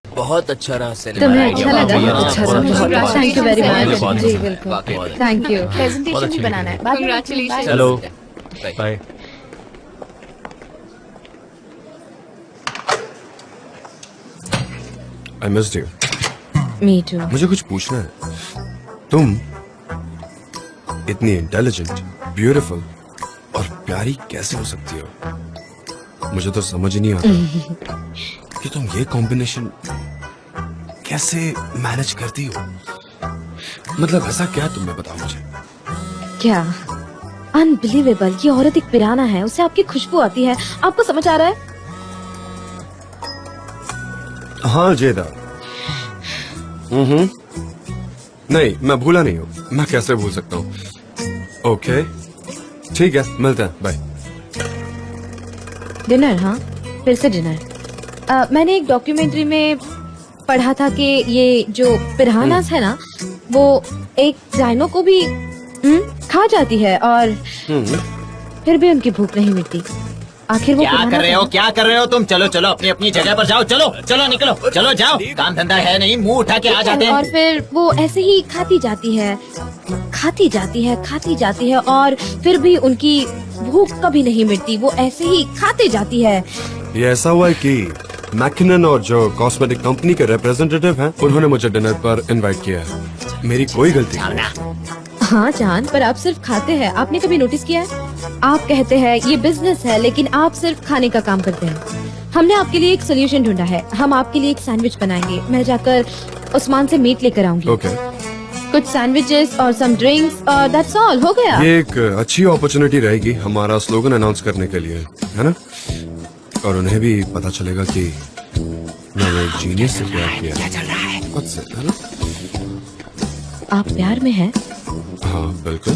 बहुत अच्छा रहा तुम्हें अच्छा लगा? अच्छा रहा, बहुत थैंक यू वेरी मच। जी बिल्कुल, थैंक यू। प्रेजेंटेशन भी बनाना है। Congratulations. Hello bye. I missed you. Me too. मुझे कुछ पूछना है। तुम इतनी इंटेलिजेंट, ब्यूटीफुल और प्यारी कैसे हो सकती हो? मुझे तो समझ ही नहीं आता कि तुम ये कॉम्बिनेशन कैसे मैनेज करती हो। मतलब ऐसा क्या तुम में बताओ मुझे। क्या अनबिलीवेबल, ये औरत एक पिराना है, उससे आपकी खुशबू आती है। आपको समझ आ रहा है? हाँ जेदा। नहीं, मैं भूला नहीं हूँ। मैं कैसे भूल सकता हूँ। ओके ठीक है, मिलते हैं, बाय। डिनर? हाँ, फिर से डिनर। मैंने एक डॉक्यूमेंट्री में पढ़ा था कि ये जो पिरानास है ना, वो एक राइनो को भी खा जाती है और फिर भी उनकी भूख नहीं मिटती। आखिर वो क्या कर रहे हो तुम? चलो चलो अपनी अपनी जगह पर जाओ। चलो चलो निकलो, चलो जाओ। काम धंधा है नहीं, मुंह उठा के आ जाते हैं। और फिर वो ऐसे ही खाती जाती है, खाती जाती है, खाती जाती है और फिर भी उनकी भूख कभी नहीं मिटती। वो ऐसे ही खाते जाती है। ये ऐसा हुआ है कि मैकिनन और जो कॉस्मेटिक कंपनी के रिप्रेजेंटेटिव हैं, उन्होंने मुझे डिनर पर इनवाइट किया है। मेरी कोई गलती नहीं। हाँ जान, पर आप सिर्फ खाते हैं। आपने कभी नोटिस किया है? आप कहते हैं ये बिजनेस है, लेकिन आप सिर्फ खाने का काम करते हैं। हमने आपके लिए एक सोल्यूशन ढूंढा है। हम आपके लिए एक सैंडविच बनाएंगे। मैं जाकर उस्मान से मीट लेकर आऊंगी। ओके। कुछ सैंडविचेस और सम ड्रिंक्स और दैट्स ऑल। हो गया। ये एक अच्छी अपॉर्चुनिटी रहेगी हमारा स्लोगन अनाउंस करने के लिए, है ना? और उन्हें भी पता चलेगा कि मैंने एक जीनियस से प्यार किया। क्या चल रहा है? खुद से, है ना? आप प्यार में हैं? हाँ बिल्कुल।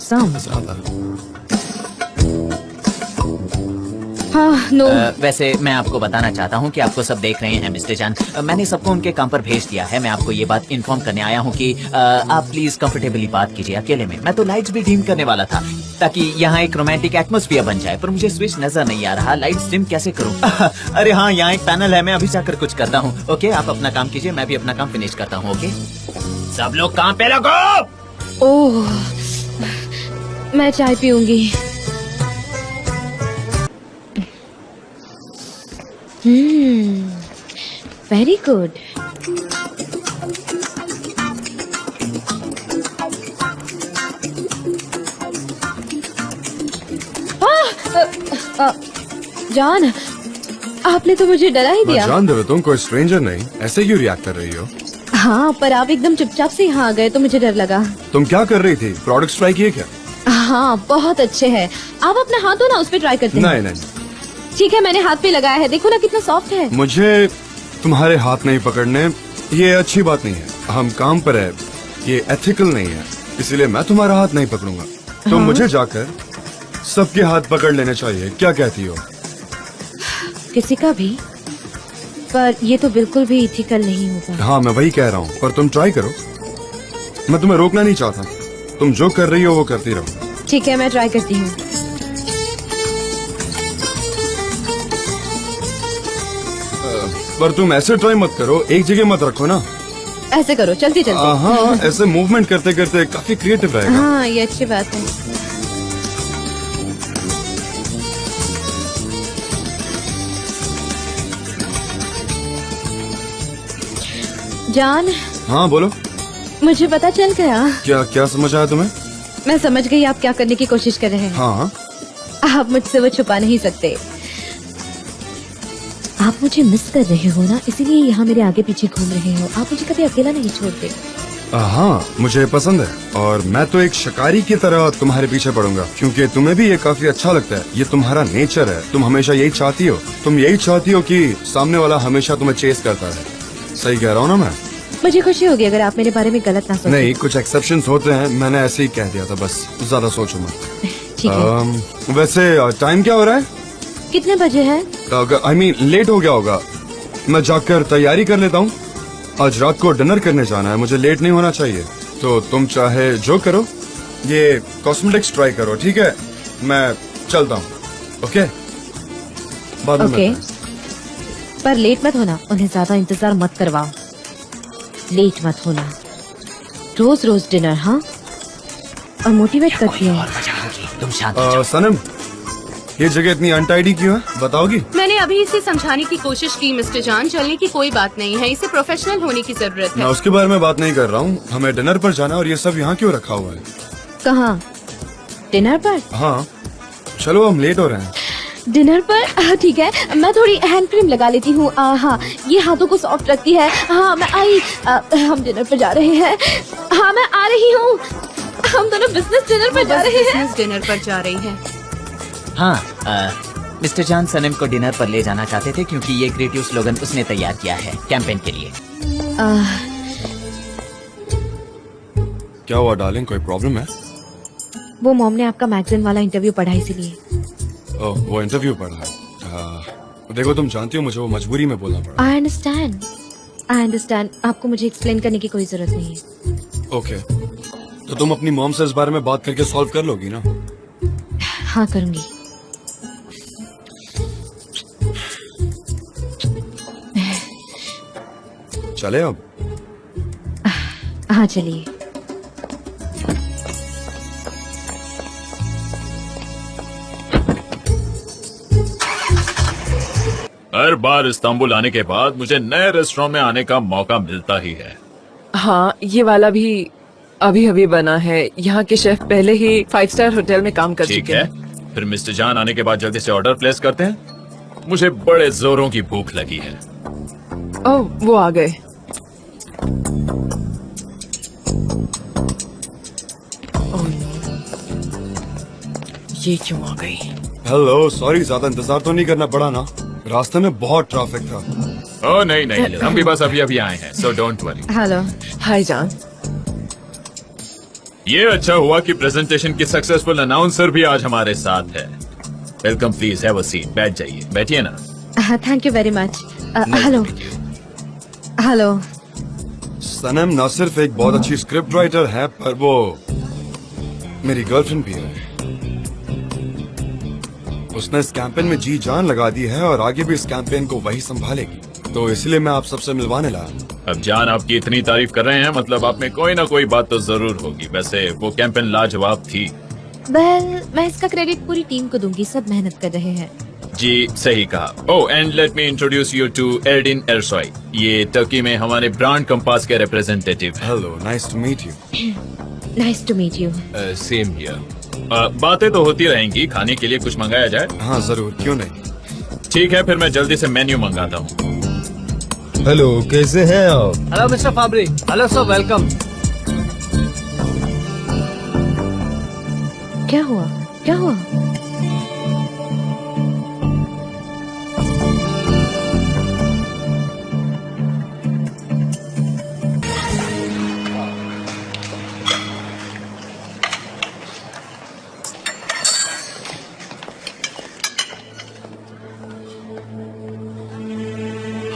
ज्यादा। हाँ, नो। वैसे मैं आपको बताना चाहता हूँ कि आपको सब देख रहे हैं मिस्टर जान। मैंने सबको उनके काम पर भेज दिया है। मैं आपको ये बात इन्फॉर्म करने आया हूँ कि आप प्लीज कंफर्टेबली बात कीजिए अकेले में। मैं तो लाइट्स भी डिम करने वाला था ताकि यहाँ एक रोमांटिक एटमॉस्फेयर बन जाए, पर मुझे स्विच नजर नहीं आ रहा। लाइट्स डिम कैसे करूँ? अरे हाँ, यहाँ एक पैनल है, मैं अभी जाकर कुछ करता हूँ। ओके, आप अपना काम कीजिए, मैं भी अपना काम फिनिश करता हूँ। ओके, सब लोग काम पे लगो। ओह, मैं चाय पीऊंगी। Very good. जान, आपने तो मुझे डरा ही दिया। जान दे, तुम कोई स्ट्रेंजर नहीं, ऐसे क्यों रिएक्ट कर रही हो? हाँ, पर आप एकदम चुपचाप से यहाँ आ गए तो मुझे डर लगा। तुम क्या कर रही थी? प्रोडक्ट्स ट्राई किए क्या? हाँ, बहुत अच्छे हैं। आप अपना हाथ दो ना, उस पे ट्राई करते हैं। नहीं। ठीक है, मैंने हाथ पे लगाया है, देखो ना कितना सॉफ्ट है। मुझे तुम्हारे हाथ नहीं पकड़ने, ये अच्छी बात नहीं है। हम काम पर है, ये एथिकल नहीं है, इसलिए मैं तुम्हारा हाथ नहीं पकड़ूंगा। तो मुझे जाकर सबके हाथ पकड़ लेने चाहिए। क्या कहती हो? किसी का भी, पर ये तो बिल्कुल भी इथिकल नहीं होगा। हाँ, मैं वही कह रहा हूँ, पर तुम ट्राई करो। मैं तुम्हें रोकना नहीं चाहता, तुम जो कर रही हो वो करती रहो। ठीक है, मैं ट्राई करती हूँ। पर तुम ऐसे ट्राई मत करो, एक जगह मत रखो ना। ऐसे करो, चलती चलती। हाँ, ऐसे मूवमेंट करते करते काफी क्रिएटिव रहेगा। हाँ, ये अच्छी बात है। जान। हाँ बोलो। मुझे पता चल गया। क्या समझ आया तुम्हें? मैं समझ गई आप क्या करने की कोशिश कर रहे हैं। हाँ। आप मुझसे वो छुपा नहीं सकते। आप मुझे मिस कर रहे हो ना, इसीलिए यहाँ मेरे आगे पीछे घूम रहे हो। आप मुझे कभी अकेला नहीं छोड़ते। हाँ, मुझे पसंद है और मैं तो एक शिकारी की तरह तुम्हारे पीछे पड़ूंगा, क्योंकि तुम्हें भी ये काफी अच्छा लगता है। ये तुम्हारा नेचर है, तुम हमेशा यही चाहती हो। तुम यही चाहती हो कि सामने वाला हमेशा तुम्हें चेस करता है। सही कह रहा हूँ ना मैं? मुझे खुशी होगी अगर आप मेरे बारे में गलत ना सोचें। नहीं, कुछ एक्सेप्शंस होते हैं, मैंने ऐसे ही कह दिया था बस, ज्यादा सोचो मत। ठीक है। वैसे टाइम क्या हो रहा है? कितने बजे है? I mean, लेट हो गया होगा। मैं जाकर तैयारी कर लेता हूँ। आज रात को डिनर करने जाना है, मुझे लेट नहीं होना चाहिए। तो तुम चाहे जो करो, ये कॉस्मेटिक्स ट्राई करो, ठीक है? मैं चलता हूँ। ओके, बाद में मिलते हैं। पर लेट मत होना, उन्हें ज्यादा इंतजार मत करवाओ। लेट मत होना, रोज रोज डिनर। हाँ, और मोटिवेट करती कोई हूँ। और वजह होगी, तुम शांत हो जाओ। सनम, ये जगह इतनी अनटाइडी क्यों है, बताओगी? मैंने अभी इसे समझाने की कोशिश की मिस्टर जान, चलने की कोई बात नहीं है, इसे प्रोफेशनल होने की जरूरत मैं है। उसके बारे में बात नहीं कर रहा हूँ, हमें डिनर पर जाना और ये सब यहाँ क्यों रखा हुआ है? कहाँ? डिनर पर? हाँ, चलो हम लेट हो रहे हैं। डिनर पर? ठीक है, मैं थोड़ी हैंड क्रीम लगा लेती हूँ। हाँ, ये हाथों को सॉफ्ट रखती है। हाँ, मैं आई। हम डिनर पर जा रहे हैं। हाँ, मैं आ रही हूँ। हम दोनों बिजनेस डिनर पर जा रहे हैं। बिजनेस डिनर पर जा रही है। हाँ, मिस्टर जान सनम को डिनर पर ले जाना चाहते थे क्योंकि ये क्रिएटिव स्लोगन उसने तैयार किया है कैंपेन के लिए। क्या हुआ डार्लिंग, कोई प्रॉब्लम है? वो मॉम ने आपका मैगजीन वाला इंटरव्यू पढ़ा, इसीलिए। ओह, वो इंटरव्यू पढ़ा है। देखो तुम जानती हो मुझे वो मजबूरी में बोलना पड़ा। I understand. आपको मुझे एक्सप्लेन करने की कोई जरूरत नहीं है। ओके, तो तुम अपनी मॉम से इस बारे में बात करके सॉल्व कर लोगी ना? हाँ, करूंगी। चले अब? हाँ, चलिए। हर बार इस्तांबुल आने के बाद मुझे नए रेस्टोरेंट में आने का मौका मिलता ही है। हाँ, ये वाला भी अभी अभी बना है। यहाँ के शेफ पहले ही 5 स्टार होटल में काम कर ठीक चुके है, हैं। फिर मिस्टर जान आने के बाद जल्दी से ऑर्डर प्लेस करते हैं। मुझे बड़े जोरों की भूख लगी है। ओह, वो आ गए। ओह, ये क्यों आ गई? हेलो, सॉरी, ज्यादा इंतजार तो नहीं करना पड़ा ना? रास्ते में बहुत ट्रैफिक था। ओह नहीं, हम भी बस अभी अभी आए हैं, सो डोंट वरी। हेलो। हाय जान। ये अच्छा हुआ कि प्रेजेंटेशन की सक्सेसफुल अनाउंसर भी आज हमारे साथ है। Welcome, please have a seat. बैठ जाइए, बैठिए ना। Thank you very much. Hello. Hello. Sanam न सिर्फ एक बहुत अच्छी स्क्रिप्ट राइटर है, पर वो मेरी गर्लफ्रेंड भी है। उसने इस कैंपेन में जी जान लगा दी है और आगे भी इस कैंपेन को वही संभालेगी, तो इसलिए मैं आप सबसे मिलवाने लाया। अब जान आपकी इतनी तारीफ कर रहे हैं, मतलब आप में कोई ना कोई बात तो जरूर होगी। वैसे वो कैंपेन लाजवाब थी। मैं इसका क्रेडिट पूरी टीम को दूंगी, सब मेहनत कर रहे हैं। जी सही कहा। Oh, and let me introduce you to Erdin Ersoy. ये टर्की में हमारे ब्रांड कंपास के रिप्रेजेंटेटिव हैं। Hello, nice to meet you. Nice to meet you. Same here. बातें तो होती रहेंगी, खाने के लिए कुछ मंगाया जाए? हाँ जरूर, क्यों नहीं। ठीक है, फिर मैं जल्दी से मेन्यू मंगाता हूँ। हेलो, कैसे हैं आप? Hello mister Fabri. Hello sir, welcome. क्या हुआ? क्या हुआ?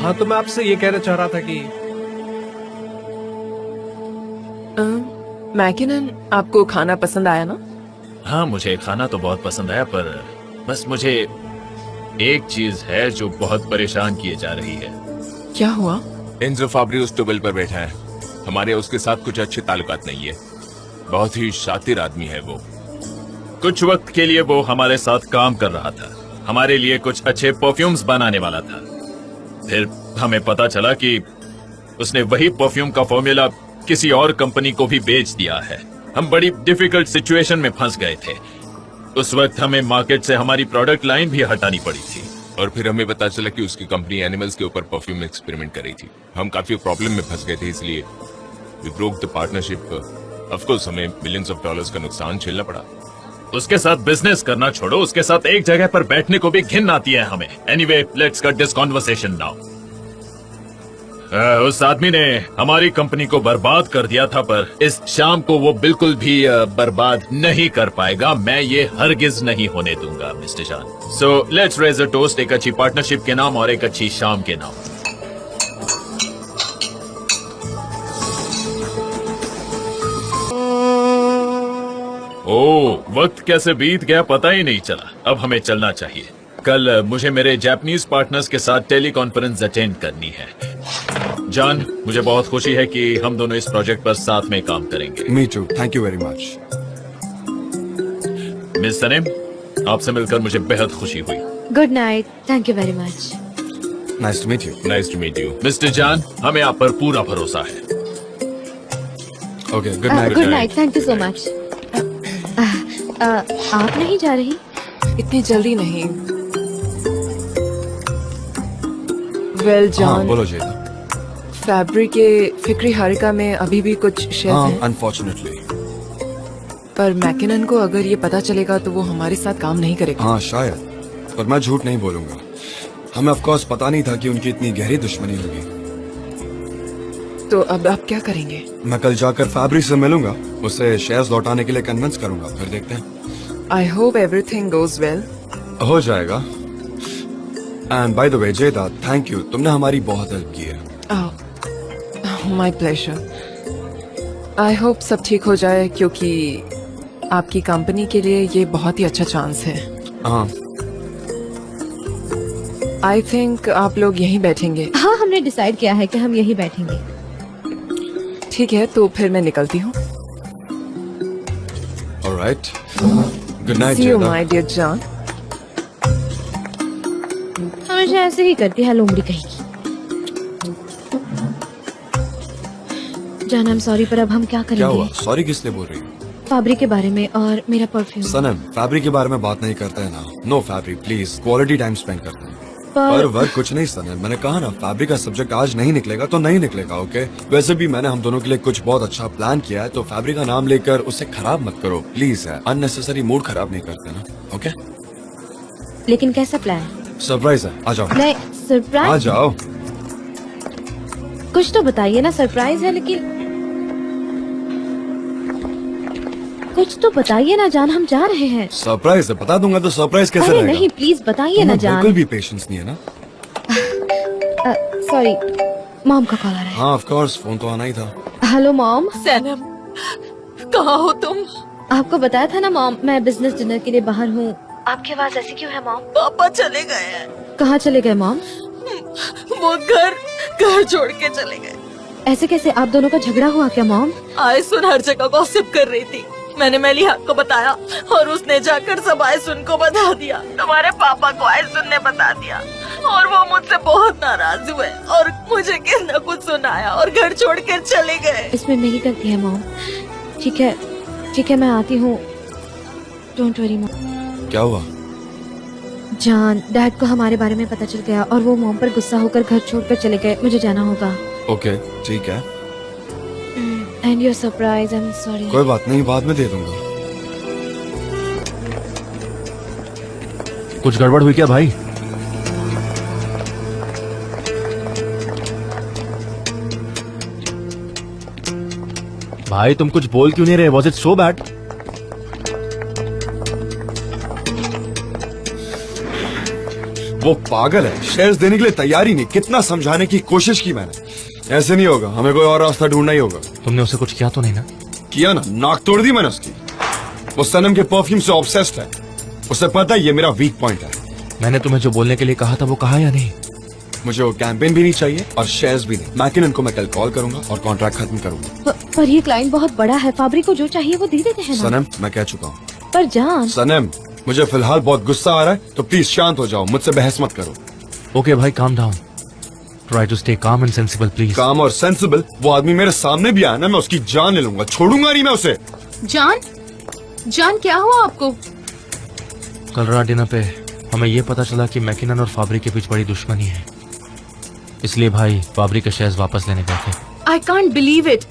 हाँ, तो मैं आपसे ये कहना चाह रहा था कि मैकिनन, आपको खाना पसंद आया ना? हाँ, मुझे खाना तो बहुत पसंद आया, पर बस मुझे एक चीज है जो बहुत परेशान किए जा रही है। क्या हुआ? एंजो फाब्री उस टेबल पर बैठा है। हमारे उसके साथ कुछ अच्छे ताल्लुकात नहीं है। बहुत ही शातिर आदमी है वो। कुछ वक्त के लिए वो हमारे साथ काम कर रहा था, हमारे लिए कुछ अच्छे परफ्यूम्स बनाने वाला था। फिर हमें पता चला कि उसने वही परफ्यूम का फॉर्मूला किसी और कंपनी को भी बेच दिया है। हम बड़ी डिफिकल्ट सिचुएशन में फंस गए थे। उस वक्त हमें मार्केट से हमारी प्रोडक्ट लाइन भी हटानी पड़ी थी। और फिर हमें पता चला कि उसकी कंपनी एनिमल्स के ऊपर परफ्यूम एक्सपेरिमेंट कर रही थी। हम काफी प्रॉब्लम में फंस गए थे, इसलिए we broke the partnership. Of course हमें मिलियंस ऑफ डॉलर्स का नुकसान झेलना पड़ा। उसके साथ बिजनेस करना छोड़ो, उसके साथ एक जगह पर बैठने को भी घिन आती है हमें। Anyway, let's cut this conversation now. उस आदमी ने हमारी कंपनी को बर्बाद कर दिया था, पर इस शाम को वो बिल्कुल भी बर्बाद नहीं कर पाएगा। मैं ये हरगिज नहीं होने दूंगा mister John. So let's raise a toast, एक अच्छी पार्टनरशिप के नाम और एक अच्छी शाम के नाम। ओह, वक्त कैसे बीत गया पता ही नहीं चला। अब हमें चलना चाहिए। कल मुझे मेरे जापानीज पार्टनर्स के साथ टेली कॉन्फ्रेंस अटेंड करनी है। जॉन, मुझे बहुत खुशी है कि हम दोनों इस प्रोजेक्ट पर साथ में काम करेंगे। Me too, thank you very much. Miss Sanam, आपसे मिलकर मुझे बेहद खुशी हुई। Good night, thank you very much. Nice to meet you. Nice to meet you. Mister John, हमें आप पर पूरा भरोसा है। Okay, good night. Good night, thank you so much. आप नहीं जा रही? इतनी जल्दी नहीं। वेल हाँ, जॉन, बोलो जेदा। फैब्रिक के फिक्री हारिका में अभी भी कुछ शेयर हाँ, हैं, अनफॉर्चुनेटली। पर मैकिनन को अगर ये पता चलेगा तो वो हमारे साथ काम नहीं करेगा। हाँ शायद, पर मैं झूठ नहीं बोलूंगा। हमें ऑफ कोर्स पता नहीं था कि उनकी इतनी गहरी दुश्मनी होगी। तो अब आप क्या करेंगे? मैं कल जाकर फैब्रिक से मिलूंगा, उसे शेयर्स लौटाने के लिए कन्विंस करूंगा, फिर देखते हैं। I hope everything goes well. हो जाएगा। एंड बाय द वे जेदा, थैंक यू, तुमने हमारी बहुत हेल्प की है। My pleasure. आई होप सब ठीक हो जाए, क्योंकि आपकी कंपनी के लिए ये बहुत ही अच्छा चांस है। हाँ, आई थिंक आप लोग यहीं बैठेंगे। हाँ, हमने डिसाइड किया है कि हम यही बैठेंगे। ठीक है, तो फिर मैं निकलती हूँ। Alright, good night see you जेदा। My dear John. हमेशा ऐसे ही करती है लोमड़ी कहीं की। जान, आई एम सॉरी, पर अब हम क्या क्या हुआ? करेंगे? सॉरी किस लिए बोल रही हो? फैब्रिक के बारे में और मेरा परफ्यूम। सनम, फैब्रिक के बारे में बात नहीं करते हैं ना। No fabric please, quality time spend करते हैं। पर वर्क कुछ नहीं सनम, मैंने कहा ना, फैब्रिक का सब्जेक्ट आज नहीं निकलेगा तो नहीं निकलेगा। ओके, वैसे भी मैंने हम दोनों के लिए कुछ बहुत अच्छा प्लान किया है, तो फैब्रिक का नाम लेकर उसे खराब मत करो प्लीज। है अननेसेसरी मूड खराब नहीं करते ना। ओके, लेकिन कैसा प्लान? सरप्राइज है, आ जाओ। नहीं, आ सरप्राइज? जाओ। कुछ तो बताइए ना, सरप्राइज है लेकिन कुछ तो बताइए ना जान, हम जा रहे हैं। सरप्राइज है, बता दूंगा तो सरप्राइज कैसे अरे रहेगा? नहीं, प्लीज बताइए ना तुम्हें जान। बिल्कुल भी पेशेंस नहीं है ना। सॉरी, मॉम का कॉल आ रहा है। हाँ ऑफ कोर्स, फोन तो आना ही था। Hello mom. सनम, कहाँ हो तुम? आपको बताया था ना मॉम, मैं बिजनेस डिनर के लिए बाहर हूँ। आपकी आवाज ऐसी क्यों है मॉम? पापा चले गए हैं। कहाँ चले गए मॉम? वो घर छोड़ के चले गए। ऐसे कैसे? आप दोनों का झगड़ा हुआ क्या मॉम? आयसुन हर जगह गॉसिप कर रही थी। मैंने मेलिहा को बताया और उसने जाकर सब आयसुन को बता दिया। तुम्हारे पापा को आयसुन ने बता दिया और वो मुझसे बहुत नाराज हुए और मुझे कितना कुछ सुनाया और घर छोड़ कर चले गए। इसमें मेरी गलती है मॉम। ठीक है, ठीक है, मैं आती हूँ। Don't worry mom. क्या हुआ? जान, डैड को हमारे बारे में पता चल गया और वो मॉम पर गुस्सा होकर घर छोड़कर चले गए। मुझे जाना होगा। ओके, ठीक है, and your surprise, I am sorry. कोई बात नहीं, बाद में दे दूंगा। कुछ गड़बड़ हुई क्या भाई? भाई तुम कुछ बोल क्यों नहीं रहे? Was it so bad? वो पागल है, शेयर्स देने के लिए तैयार ही नहीं। कितना समझाने की कोशिश की मैंने, ऐसे नहीं होगा, हमें कोई और रास्ता ढूंढना ही होगा। तुमने उसे कुछ किया तो नहीं ना? किया ना, नाक तोड़ दी मैंने उसकी। वो सनम के परफ्यूम से ऑब्सेस्ड है, उसे पता है ये मेरा वीक पॉइंट है। मैंने तुम्हें जो बोलने के लिए कहा था वो कहा या नहीं? मुझे वो कैंपेन भी नहीं चाहिए और शेयर्स भी नहीं। मैकिनन को मैं कल कॉल करूंगा और कॉन्ट्रैक्ट खत्म करूंगा। पर ये क्लाइंट बहुत बड़ा है, फैब्रिक को जो चाहिए वो दे देते हैं ना। सनम, मैं कह चुका हूँ। पर जान, सनम, मुझे फिलहाल बहुत गुस्सा आ रहा है, तो प्लीज शांत हो जाओ, मुझसे बहस मत करो। ओके भाई, calm down. Try to stay calm and sensible please. Calm और सेंसिबल? वो आदमी मेरे सामने भी आया ना, मैं उसकी जान ले लूंगा, छोड़ूंगा नहीं मैं उसे। जान क्या हुआ आपको? कल रात डिनर पे हमें ये पता चला कि मैकिनन और फैब्रिक के बीच बड़ी दुश्मनी है, इसलिए भाई फैब्रिक के शेयर्स वापस लेने गए थे। I can't believe it.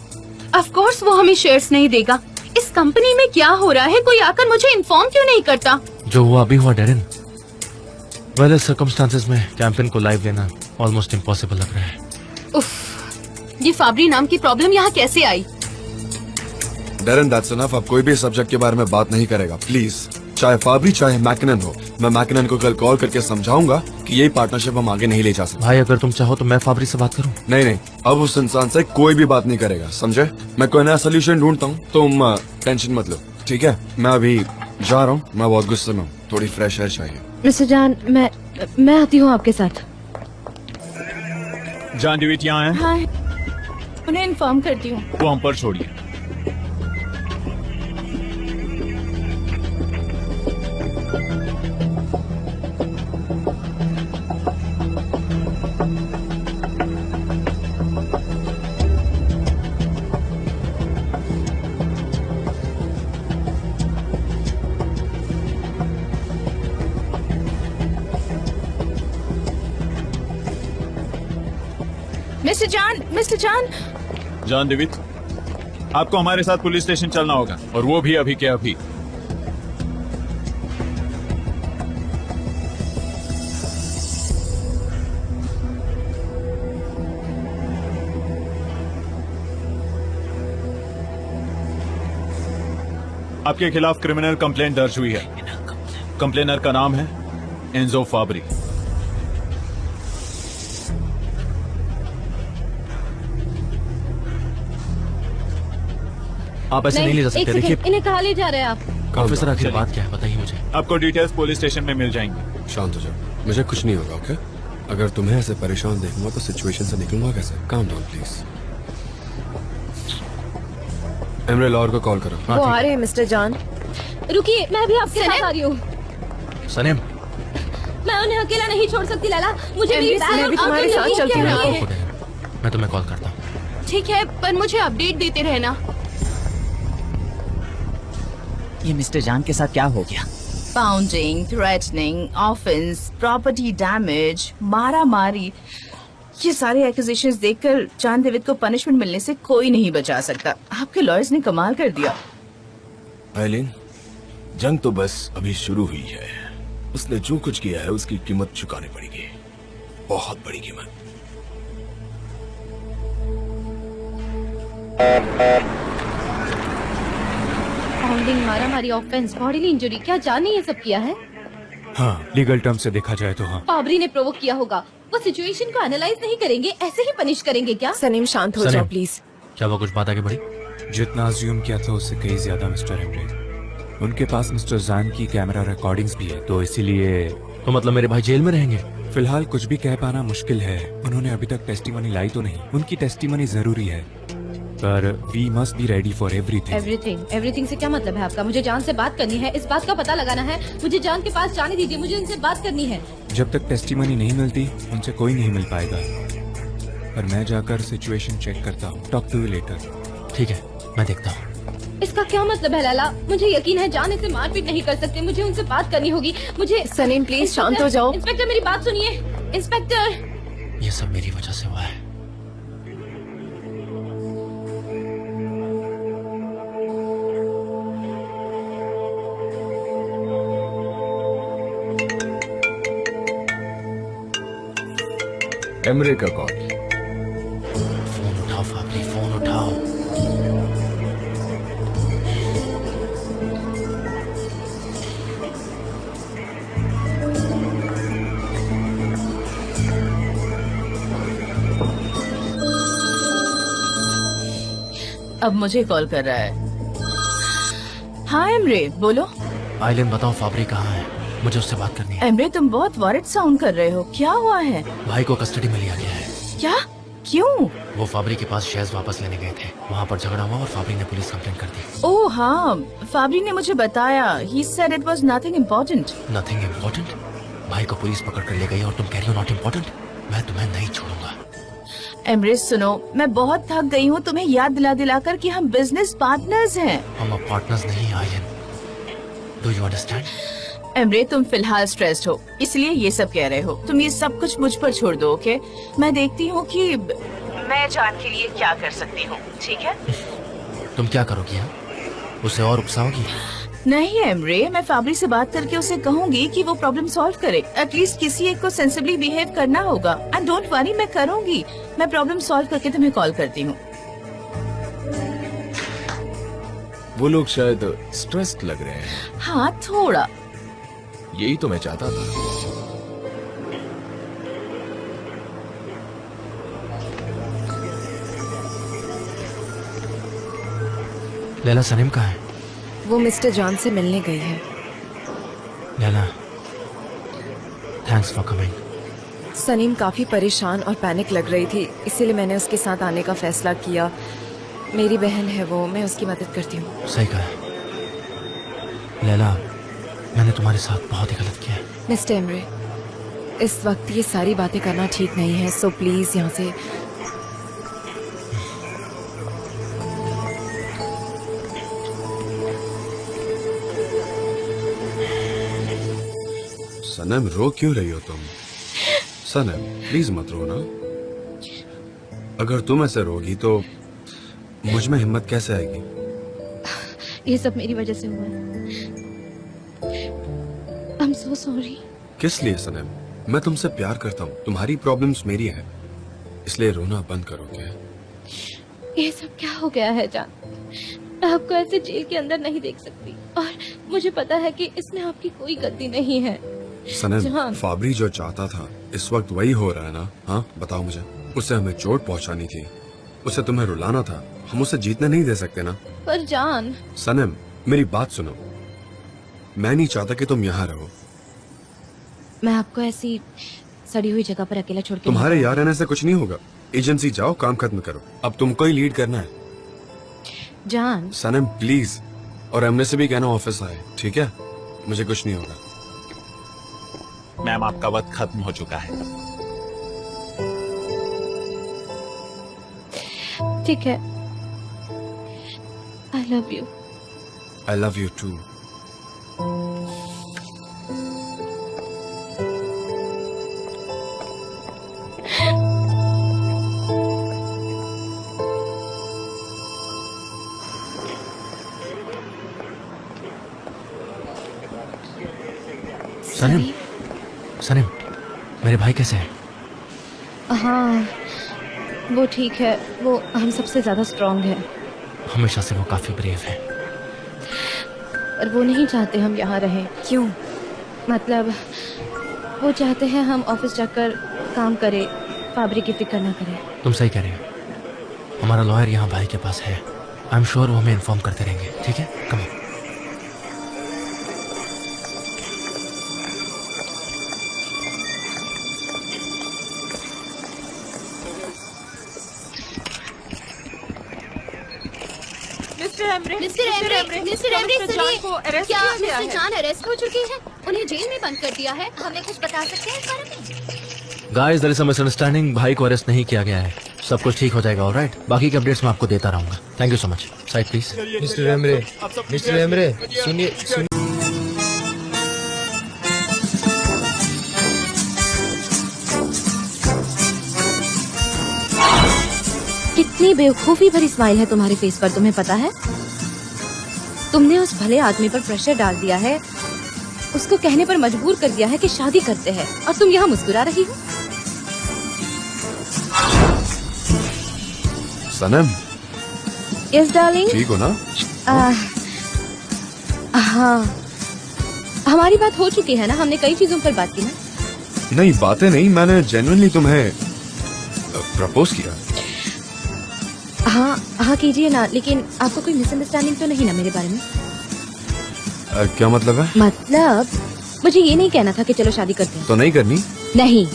Of course वो हमें शेयर्स नहीं देगा। इस कंपनी में क्या हो रहा है? कोई आकर मुझे इन्फॉर्म क्यों नहीं करता? जो हुआ अभी हुआ डेरिन। वेल, इस सर्कमस्टांसेस में कैंपेन को लाइव लेना ऑलमोस्ट इम्पॉसिबल लग रहा है। उफ, ये फैब्री नाम की प्रॉब्लम यहाँ कैसे आई? Darren, that's enough. अब कोई भी सब्जेक्ट के बारे में बात नहीं करेगा प्लीज, चाहे फैब्री चाहे मैकिनन हो। मैं मैकिनन को कल कॉल करके समझाऊंगा कि यही पार्टनरशिप हम आगे नहीं ले जा सकते। भाई अगर तुम चाहो तो मैं फैब्री से बात करूं? नहीं, अब उस इंसान से कोई भी बात नहीं करेगा, समझे? मैं कोई नया सोल्यूशन ढूंढता हूँ, तुम टेंशन मत लो, ठीक है? मैं अभी जा रहा हूँ, मैं बहुत गुस्से में हूँ, थोड़ी फ्रेश एयर चाहिए। मिस्टर जान, मैं आती हूँ आपके साथ। जान डेविड यहाँ है? हाँ, उन्हें इन्फॉर्म करती हूँ। वो हम पर छोड़िए। मिस्टर जान, जान डेविड, आपको हमारे साथ पुलिस स्टेशन चलना होगा, और वो भी अभी के अभी। आपके खिलाफ क्रिमिनल कंप्लेंट दर्ज हुई है। कंप्लेनर का नाम है एंजो फाब्री। आप ऐसे नहीं ले जा एक सकते। सेकंड, देखिए इन्हें कहाँ ले जा रहे हैं आप? ऑफिसर, आखिर बात क्या है बताइए मुझे। आपको डिटेल्स पुलिस स्टेशन में मिल जाएंगी। शांत हो जाओ, मुझे कुछ नहीं होगा। ओके, अगर तुम्हें ऐसे परेशान देखूंगा तो सिचुएशन से निकलूंगा कैसे? Calm down please. एमरे लॉर को कॉल करो। वो आ रहे हैं मिस्टर जान। रुकिए, मैं भी आपके साथ आ रही हूँ। सनीम, मैं उन्हें अकेला नहीं छोड़ सकती लैला, मुझे मेरी मैं भी तुम्हारे साथ चलती हूँ। मैं तुम्हें कॉल करता हूँ। ठीक है, पर मुझे अपडेट देते रहना। ये मिस्टर जान के साथ क्या हो गया? Pounding, threatening, offence, property damage, मारा मारी, ये सारे एक्यूजेशंस देखकर जान डेविड को पनिशमेंट मिलने से कोई नहीं बचा सकता। आपके लॉयर्स ने कमाल कर दिया। आइलिन, जंग तो बस अभी शुरू हुई है। उसने जो कुछ किया है उसकी कीमत चुकानी पड़ेगी, बहुत बड़ी कीमत। पाउंडिंग, मारा मारी, ऑफेंस, बॉडीली इंजरी, क्या जान ने ये सब किया है? हाँ, लीगल टर्म से देखा जाए तो हाँ। फाब्री ने प्रोवोक किया होगा। वो सिचुएशन को एनालाइज नहीं करेंगे, ऐसे ही पनिश करेंगे क्या? सनीम, शांत हो जाओ प्लीज। क्या वो कुछ बात आगे बढ़ी? जितना अज्यूम किया था उससे कई ज्यादा मिस्टर एमरे। उनके पास मिस्टर जान की कैमरा रिकॉर्डिंग्स भी है, तो इसीलिए। तो मतलब मेरे भाई जेल में रहेंगे? फिलहाल कुछ भी कह पाना मुश्किल है। उन्होंने अभी तक टेस्टिमनी लाई तो नहीं। उनकी टेस्टिमनी जरूरी है, पर we must be ready for everything. Everything से क्या मतलब है आपका? मुझे जान से बात करनी है, इस बात का पता लगाना है। मुझे जान के पास जाने दीजिए, मुझे उनसे बात करनी है। जब तक टेस्टिमनी नहीं मिलती उनसे कोई नहीं मिल पाएगा। पर मैं जाकर सिचुएशन चेक करता हूँ। Talk to you later. ठीक है, मैं देखता हूँ। इसका क्या मतलब है लैला? मुझे यकीन है जान इसे मारपीट नहीं कर सकते। मुझे उनसे बात करनी होगी। मुझे सनीम, प्लीज शांत हो जाओ। इंस्पेक्टर, मेरी बात सुनिए। इंस्पेक्टर, ये सब मेरी वजह से हुआ है। एमरे का कॉल। फोन उठाओ फाबरी, फोन उठाओ। अब मुझे कॉल कर रहा है। हाँ एमरे, बोलो। आइलिन, बताओ फाबरी कहाँ है? मुझे उससे बात करनी है। एमरे, तुम बहुत वॉरिड साउंड कर रहे हो। क्या हुआ है? भाई को कस्टडी में लिया गया है। क्या? क्यों? वो फाबरी के पास शेयर्स वापस लेने गए थे। वहाँ पर झगड़ा हुआ और फाबरी ने पुलिस कंप्लेंट कर दी। ओह हाँ, फाबरी ने मुझे बताया। He said it was nothing important. Nothing important? भाई को पुलिस पकड़ कर ले गई और तुम कह रही हो नॉट इम्पोर्टेंट? मैं तुम्हें नहीं छोड़ूंगा। एमरे सुनो, मैं बहुत थक गई हूँ तुम्हें याद दिला दिलाकर कि हम बिजनेस पार्टनर्स हैं। हम अब पार्टनर्स नहीं Aylin. Do you understand? Emre, तुम फिलहाल स्ट्रेस्ड हो, इसलिए ये सब कह रहे हो। तुम ये सब कुछ मुझ पर छोड़ दो, ओके? मैं देखती हूँ कि मैं जान के लिए क्या कर सकती हूँ, ठीक है? तुम क्या करोगी? हाँ, उसे और उकसाओगी? नहीं एमरे, मैं फाबरी से बात करके उसे कहूंगी कि वो प्रॉब्लम सॉल्व करे। एटलीस्ट किसी एक को सेंसिबली बिहेव करना होगा। एंड डोंट वरी, मैं करूंगी। मैं प्रॉब्लम सॉल्व करके तुम्हें कॉल करती हूँ। वो लोग शायद स्ट्रेस्ड लग रहे हैं। हाँ, थोड़ा। यही तो मैं चाहता था। लैला, सनीम कहाँ है? वो मिस्टर जॉन से मिलने गई है। Leyla, thanks for coming. Sanem काफी परेशान और पैनिक लग रही थी, इसीलिए मैंने उसके साथ आने का फैसला किया। मेरी बहन है वो, मैं उसकी मदद करती हूँ। सही कहा लैला, मैंने तुम्हारे साथ बहुत ही गलत किया है। मिस्टर एमरे, इस वक्त ये सारी बातें करना ठीक नहीं है, सो प्लीज यहाँ से। सनम रो क्यों रही हो तुम? सनम प्लीज मत रो ना। अगर तुम ऐसे रोगी तो मुझ में हिम्मत कैसे आएगी? ये सब मेरी वजह से हुआ है। I'm so sorry। किस लिए सनम? मैं तुमसे प्यार करता हूँ, तुम्हारी प्रॉब्लम्स मेरी है, इसलिए रोना बंद करो। क्या ये सब क्या हो गया है जान? मैं आपको ऐसे जेल के अंदर नहीं देख सकती, और मुझे पता है कि इसमें आपकी कोई गलती नहीं है। सनम, फाबरी जो चाहता था इस वक्त वही हो रहा है ना? हाँ बताओ मुझे। उसे हमें चोट पहुंचानी थी, उसे तुम्हें रुलाना था, हम उसे जीतने नहीं दे सकते ना? पर जान। सनम मेरी बात सुनो, मैं नहीं चाहता कि तुम यहाँ रहो। मैं आपको ऐसी सड़ी हुई जगह पर अकेला छोड़ के तुम्हारे यहाँ रहने से कुछ नहीं होगा। एजेंसी जाओ, काम खत्म करो। अब तुमको ही लीड करना है। जान। सनम प्लीज, और एमने से भी कहना ऑफिस आए, ठीक है? मुझे कुछ नहीं होगा। मैम आपका वक्त खत्म हो चुका है। ठीक है। I love you। I love you too। Saneem, Saneem, मेरे भाई कैसे हैं? हाँ, वो ठीक है। वो हम सबसे ज्यादा स्ट्रांग है। हमेशा से वो काफी ब्रेव है। पर वो नहीं चाहते हम यहाँ रहें। क्यों? मतलब वो चाहते हैं हम ऑफिस जाकर काम करें, फाबरी की फिक्र ना करें। तुम सही कह रहे हो। हमारा लॉयर यहाँ भाई के पास है। आई एम श्योर वो हमें इन्फॉर्म करते रहेंगे। ठीक है, कम ऑन। मिस्टर एमरे, सुनिए, क्या मिस्टर जान अरेस्ट हो चुके हैं? उन्हें जेल में बंद कर दिया है। हमें कुछ बता सकते हैं इस बारे में? Guys, there is a misunderstanding. भाई को अरेस्ट नहीं किया गया है। सब कुछ ठीक हो जाएगा, ऑलराइट? बाकी के अपडेट्स मैं आपको देता रहूंगा। Thank you so much. Side please. Mister Emre, सुनिए। कितनी बेवकूफी भरी स्माइल है तुम्हारे फेस पर, तुम्हें पता है? तुमने उस भले आदमी पर प्रेशर डाल दिया है, उसको कहने पर मजबूर कर दिया है कि शादी करते हैं, और तुम यहाँ मुस्कुरा रही हो। सनम। Yes darling. ठीक हो ना? हाँ, हमारी बात हो चुकी है ना? हमने कई चीजों पर बात की ना? नहीं, बातें नहीं, मैंने जेन्युइनली तुम्हें प्रपोज किया। हाँ कीजिए ना, लेकिन आपको कोई मिसअंडरस्टैंडिंग तो नहीं ना मेरे बारे में? क्या मतलब है? मतलब मुझे ये नहीं कहना था कि चलो शादी करते हैं। तो नहीं करनी? नहीं,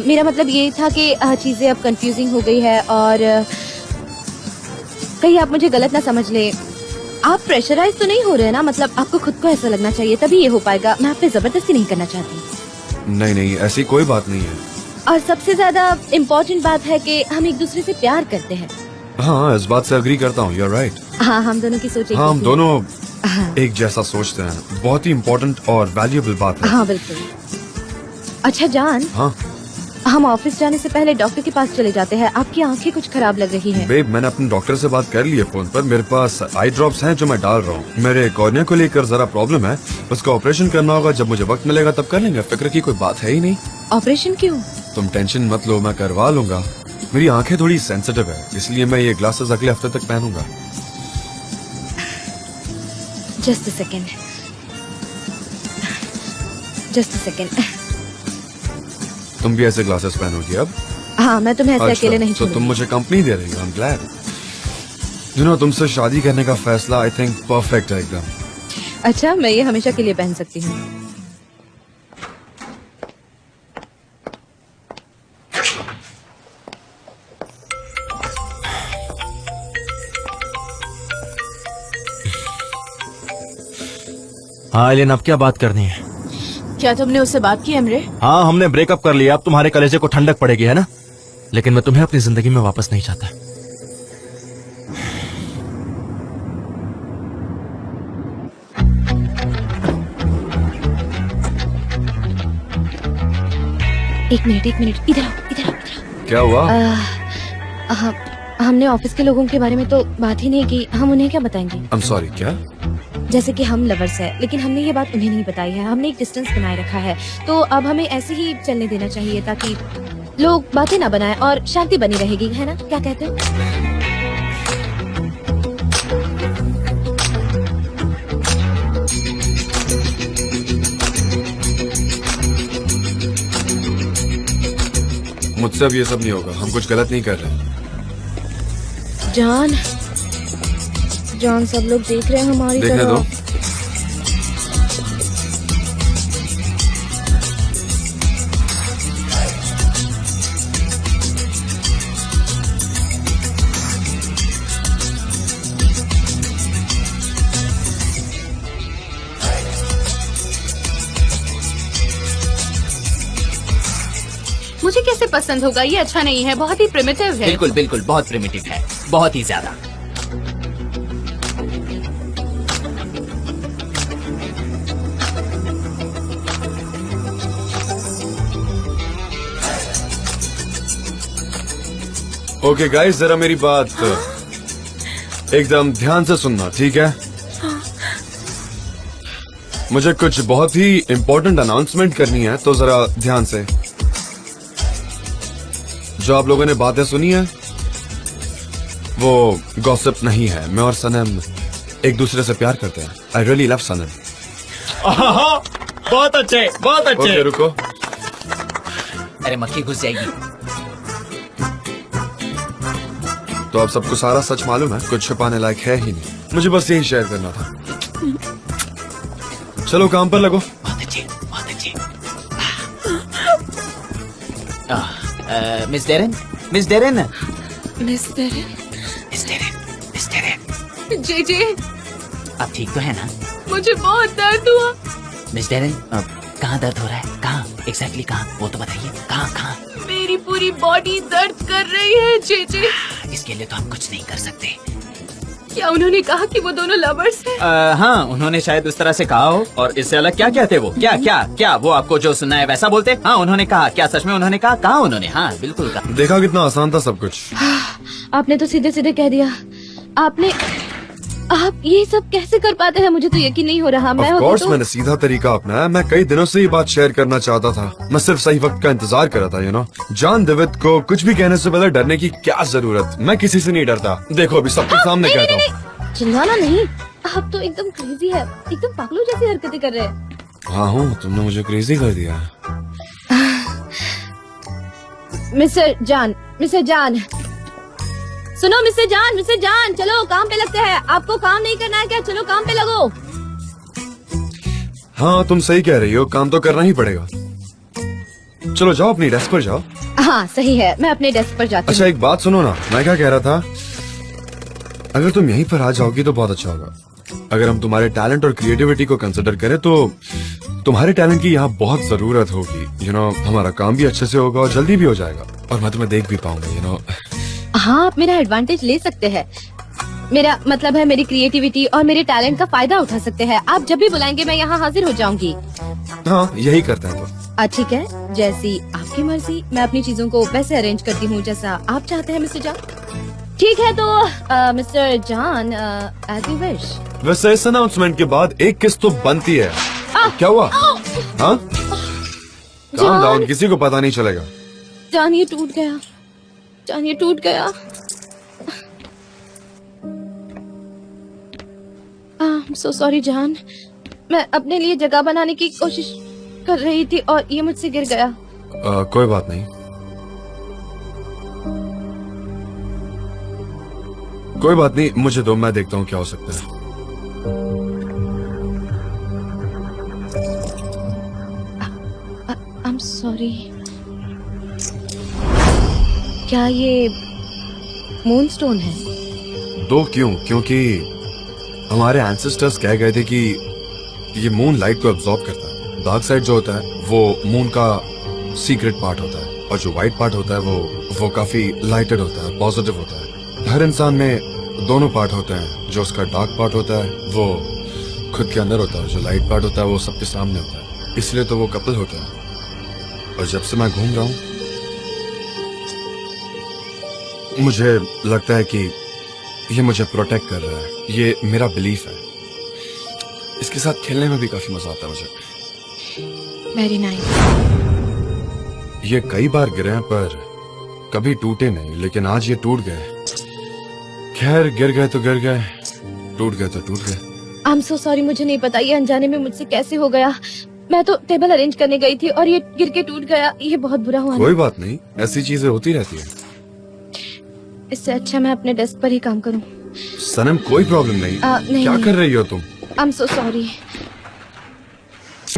मेरा मतलब ये था कि चीजें अब कंफ्यूजिंग हो गई है, और कहीं आप मुझे गलत ना समझ ले। आप प्रेशराइज तो नहीं हो रहे ना? मतलब आपको खुद को ऐसा लगना चाहिए, तभी ये हो पाएगा। मैं आप पे जबरदस्ती नहीं करना चाहती। नहीं, ऐसी कोई बात नहीं है। और सबसे ज्यादा इम्पोर्टेंट बात है कि हम एक दूसरे से प्यार करते हैं। हाँ, इस बात से अग्री करता हूँ। You're right। हाँ, हम दोनों की सोच एक हाँ, हम जैसी दोनों एक जैसा सोचते हैं। बहुत ही इम्पोर्टेंट और वैल्यूएबल बात है। हाँ बिल्कुल। अच्छा जान, हाँ, हम ऑफिस जाने से पहले डॉक्टर के पास चले जाते हैं। आपकी आंखें कुछ खराब लग रही हैं। बेब, मैंने अपने डॉक्टर से बात कर ली है फोन पर। मेरे पास आई ड्रॉप्स हैं जो मैं डाल रहा हूँ। मेरे कॉर्निया को लेकर जरा प्रॉब्लम है, उसका ऑपरेशन करना होगा। जब मुझे वक्त मिलेगा तब कर लेंगे, फिक्र की कोई बात है ही नहीं। ऑपरेशन क्यों? तुम टेंशन मत लो, मैं करवा लूंगा। मेरी आंखें थोड़ी सेंसिटिव है, इसलिए मैं ये ग्लासेस अगले हफ्ते तक पहनूंगा। Just a second. तुम भी ऐसे ग्लासेस पहनोगी अब? हाँ, मैं तुम्हें ऐसे अकेले नहीं तो छोड़ूंगी। तुम मुझे कंपनी दे रही हो। I am glad. You know, तुमसे शादी करने का फैसला आई थिंक परफेक्ट है एकदम। अच्छा, मैं ये हमेशा के लिए पहन सकती हूँ। हाँ एलिन, अब क्या बात करनी है? क्या तुमने उससे बात की एमरे? हाँ, हमने ब्रेकअप कर लिया। अब तुम्हारे कलेजे को ठंडक पड़ेगी, है ना? लेकिन मैं तुम्हें अपनी जिंदगी में वापस नहीं चाहता। एक मिनट इधर आओ। क्या हुआ? हमने ऑफिस के लोगों के बारे में तो बात ही नहीं की। हम उन्हें क्या बताएंगे? I'm sorry, क्या? जैसे कि हम लवर्स हैं, लेकिन हमने ये बात उन्हें नहीं बताई है। हमने एक डिस्टेंस बनाए रखा है, तो अब हमें ऐसे ही चलने देना चाहिए ताकि लोग बातें ना बनाएं और शांति बनी रहेगी, है ना? क्या कहते हो? मुझसे अब ये सब नहीं होगा। हम कुछ गलत नहीं कर रहे। जॉन, सब लोग देख रहे हैं हमारी देखने तरफ। दो। मुझे कैसे पसंद होगा? ये अच्छा नहीं है, बहुत ही प्रिमिटिव है। बिल्कुल बिल्कुल, बहुत प्रिमिटिव है, बहुत ही ज्यादा। ओके गाइस, जरा मेरी बात एकदम ध्यान से सुनना, ठीक है? मुझे कुछ बहुत ही इम्पोर्टेंट अनाउंसमेंट करनी है, तो जरा ध्यान से। जो आप लोगों ने बातें सुनी है वो गॉसिप नहीं है। मैं और सनम एक दूसरे से प्यार करते हैं। आई रियली लव सनम। बहुत अच्छे, बहुत अच्छे। ओके, रुको। अरे मक्खी घुस जाएगी। तो अब सबको सारा सच मालूम है, कुछ छुपाने लायक है ही नहीं। मुझे बस यही शेयर करना था। चलो काम पर लगो। बहुत अच्छे, बहुत अच्छे। मिस डेरेन, मिस डेरेन, जे आप ठीक तो है ना? मुझे बहुत दर्द हुआ। मिस डेरेन, कहाँ दर्द हो रहा है? कहाँ एग्जैक्टली कहाँ? वो तो बताइए। कहाँ? मेरी पूरी बॉडी दर्द कर रही है जे। इसके लिए तो हम कुछ नहीं कर सकते। क्या उन्होंने कहा कि वो दोनों लवर्स हैं? हाँ, उन्होंने शायद उस तरह से कहा हो। और इससे अलग क्या कहते वो? क्या वो आपको जो सुना है वैसा बोलते? हाँ, उन्होंने कहा। क्या सच में उन्होंने कहा? कहा उन्होंने? हाँ, बिल्कुल कहा। देखा कितना आसान था सब कुछ। आपने तो सीधे सीधे कह दिया। आप ये सब कैसे कर पाते हैं? मुझे तो यकीन नहीं हो रहा। मैं Of course, तो... मैंने सीधा तरीका अपनाया। मैं कई दिनों से ये बात शेयर करना चाहता था। मैं सिर्फ सही वक्त का इंतजार कर रहा था, यू नो। जॉन डेविड को कुछ भी कहने से पहले डरने की क्या जरूरत? मैं किसी से नहीं डरता। देखो अभी सबके सामने कहता हूँ। चिल्लाना नहीं। आप तो एकदम क्रेजी है, एकदम पागलों जैसी हरकतें कर रहे हैं। हाँ हूँ, तुमने मुझे क्रेजी कर दिया। मिस्टर जान, सुनो मिस्टर जान, चलो काम पे लगते हैं। आपको काम नहीं करना है क्या? चलो काम पे लगो। हाँ, तुम सही कह रही हो, काम तो करना ही पड़ेगा। चलो जाओ, अपनी डेस्क पर जाओ। हाँ सही है, मैं अपने डेस्क पर जाती हूँ। अच्छा एक बात सुनो ना, मैं क्या कह रहा था, अगर तुम यहीं पर आ जाओगी तो बहुत अच्छा होगा। अगर हम तुम्हारे टैलेंट और क्रिएटिविटी को कंसिडर करें तो तुम्हारे टैलेंट की यहाँ बहुत जरूरत होगी। यू नो, हमारा काम भी अच्छे से होगा और जल्दी भी हो जाएगा, और मैं तुम्हें देख भी पाऊंगा। यू नो, हाँ, आप मेरा एडवांटेज ले सकते हैं। मेरा मतलब है मेरी क्रिएटिविटी और मेरे टैलेंट का फायदा उठा सकते हैं। आप जब भी बुलाएंगे मैं यहाँ हाजिर हो जाऊंगी। हाँ, यही करते हैं तो। ठीक है, जैसी आपकी मर्जी। मैं अपनी चीजों को वैसे अरेंज करती हूँ जैसा आप चाहते हैं मिस्टर जान। ठीक है तो मिस्टर जान, एज यू विश। वैसे इस अनाउंसमेंट के बाद एक किस्त तो बनती है। क्या हुआ? हाँ, काम डाउन, किसी को पता नहीं चलेगा। जान ये टूट गया। सो सॉरी जान, मैं अपने लिए जगह बनाने की कोशिश कर रही थी और ये मुझसे गिर गया। कोई बात नहीं, कोई बात नहीं, मुझे दो, मैं देखता हूँ क्या हो सकता है। I'm sorry। क्या ये मूनस्टोन है? दो क्यों? क्योंकि हमारे एंसेस्टर्स कह गए थे कि ये मून लाइट को एब्जॉर्ब करता है। डार्क साइड जो होता है वो मून का सीक्रेट पार्ट होता है, और जो व्हाइट पार्ट होता है वो काफी लाइटेड होता है, पॉजिटिव होता है। हर इंसान में दोनों पार्ट होते हैं। जो उसका डार्क पार्ट होता है वो खुद के अंदर होता है, जो लाइट पार्ट होता है वो सबके सामने होता है। इसलिए तो वो कपल होता है। और जब से मैं घूम रहा हूँ मुझे लगता है कि ये मुझे प्रोटेक्ट कर रहा है। ये मेरा बिलीफ है। इसके साथ खेलने में भी काफी मजा आता है मुझे। Very nice. ये कई बार गिरे हैं पर कभी टूटे नहीं, लेकिन आज ये टूट गए। खैर, गिर गए तो गिर गए, टूट गए तो टूट गए। आई एम सो सॉरी, मुझे नहीं पता ये अनजाने में मुझसे कैसे हो गया। मैं तो टेबल अरेंज करने गई थी और ये गिर के टूट गया। ये बहुत बुरा हुआ। कोई बात नहीं, ऐसी चीजें होती रहती है। इससे अच्छा मैं अपने डेस्क पर ही काम करूं। सनम, कोई प्रॉब्लम नहीं। नहीं, क्या नहीं। कर रही हो तुम? I am so sorry.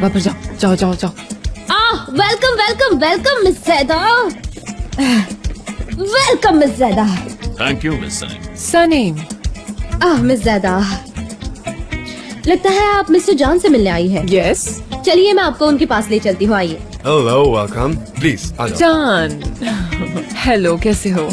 वापस जाओ जाओ जाओ जाओ। Welcome welcome welcome miss Zaida. Welcome miss Zaida. Thank you miss Sanem. Sanem. Miss Zaida, लगता है आप मिस्टर जॉन से मिलने आई है। यस। चलिए मैं आपको उनके पास ले चलती हूँ, आइए। हेलो, वेलकम, प्लीज आ जाओ। जॉन, हेलो, कैसे हो?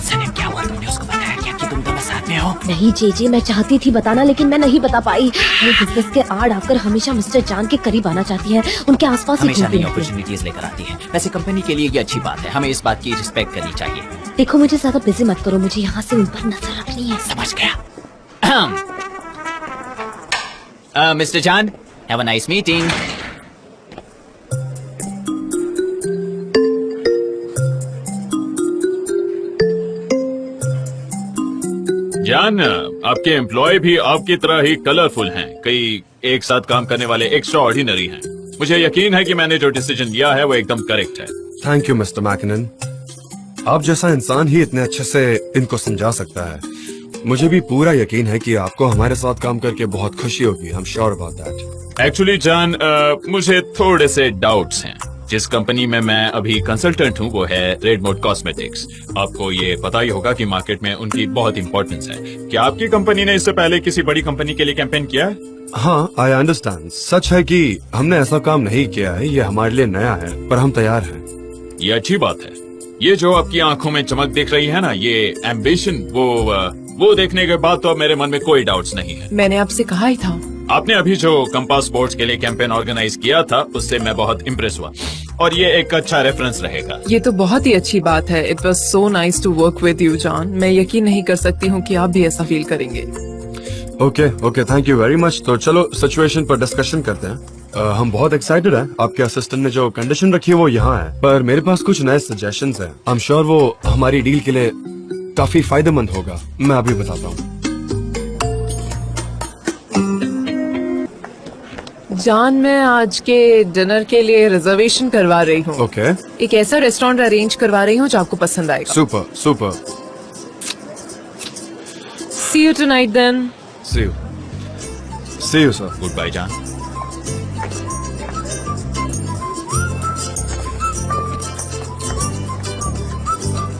सनम, क्या हुआ? तुमने उसको बताया क्या कि तुम दोनों साथ में हो? नहीं जीजी, मैं चाहती थी बताना लेकिन मैं नहीं बता पाई। वो बिजनेस के आड़ आकर हमेशा मिस्टर जान के करीब आना चाहती है, उनके आसपास ही हमेशा घूमती नई रहती है। अपॉर्चुनिटीज लेकर आती है। वैसे कंपनी के लिए ये अच्छी बात है, हमें इस बात की रिस्पेक्ट करनी चाहिए। देखो मुझे ज्यादा बिजी मत करो, मुझे यहाँ से उन पर नजर रखनी है। समझ गया। मिस्टर जान, हैव अ नाइस मीटिंग। जान, आपके एम्प्लॉय भी आपकी तरह ही कलरफुल हैं। कई एक साथ काम करने वाले एक्स्ट्रा ऑर्डिनरी हैं। मुझे यकीन है कि मैंने जो डिसीजन लिया है वो एकदम करेक्ट है। Thank you mister McKinnon. आप जैसा इंसान ही इतने अच्छे से इनको समझा सकता है। मुझे भी पूरा यकीन है कि आपको हमारे साथ काम करके बहुत खुशी होगी। I am sure about that. Actually जान, मुझे थोड़े से डाउट्स हैं। जिस कंपनी में मैं अभी कंसल्टेंट हूँ वो है रेडमोड कॉस्मेटिक्स। आपको ये पता ही होगा कि मार्केट में उनकी बहुत इंपॉर्टेंस है। क्या आपकी कंपनी ने इससे पहले किसी बड़ी कंपनी के लिए कैंपेन किया है? हाँ, आई अंडरस्टैंड। सच है कि हमने ऐसा काम नहीं किया है, ये हमारे लिए नया है, पर हम तैयार हैं। ये अच्छी बात है। ये जो आपकी आंखों में चमक दिख रही है ना, ये एम्बिशन, वो देखने के बाद तो अब मेरे मन में कोई डाउट्स नहीं है। मैंने आपसे कहा ही था। आपने अभी जो कंपास स्पोर्ट्स के लिए कैंपेन ऑर्गेनाइज किया था उससे मैं बहुत इम्प्रेस हुआ, और ये एक अच्छा रेफरेंस रहेगा। ये तो बहुत ही अच्छी बात है। It was so nice to work with you John. मैं यकीन नहीं कर सकती हूँ कि आप भी ऐसा फील करेंगे। Okay, thank you very much. तो चलो सिचुएशन पर डिस्कशन करते हैं। हम बहुत एक्साइटेड हैं। आपके असिस्टेंट ने जो कंडीशन रखी है वो यहाँ है, पर मेरे पास कुछ नए सजेशंस हैं। आई एम श्योर वो हमारी डील के लिए काफी फायदेमंद होगा। मैं अभी बताता हूँ। जॉन, मैं आज के डिनर के लिए रिजर्वेशन करवा रही हूँ। ओके। एक ऐसा रेस्टोरेंट अरेंज करवा रही हूँ जो आपको पसंद आएगा। Super super. See you tonight then. See you sir. Good bye John.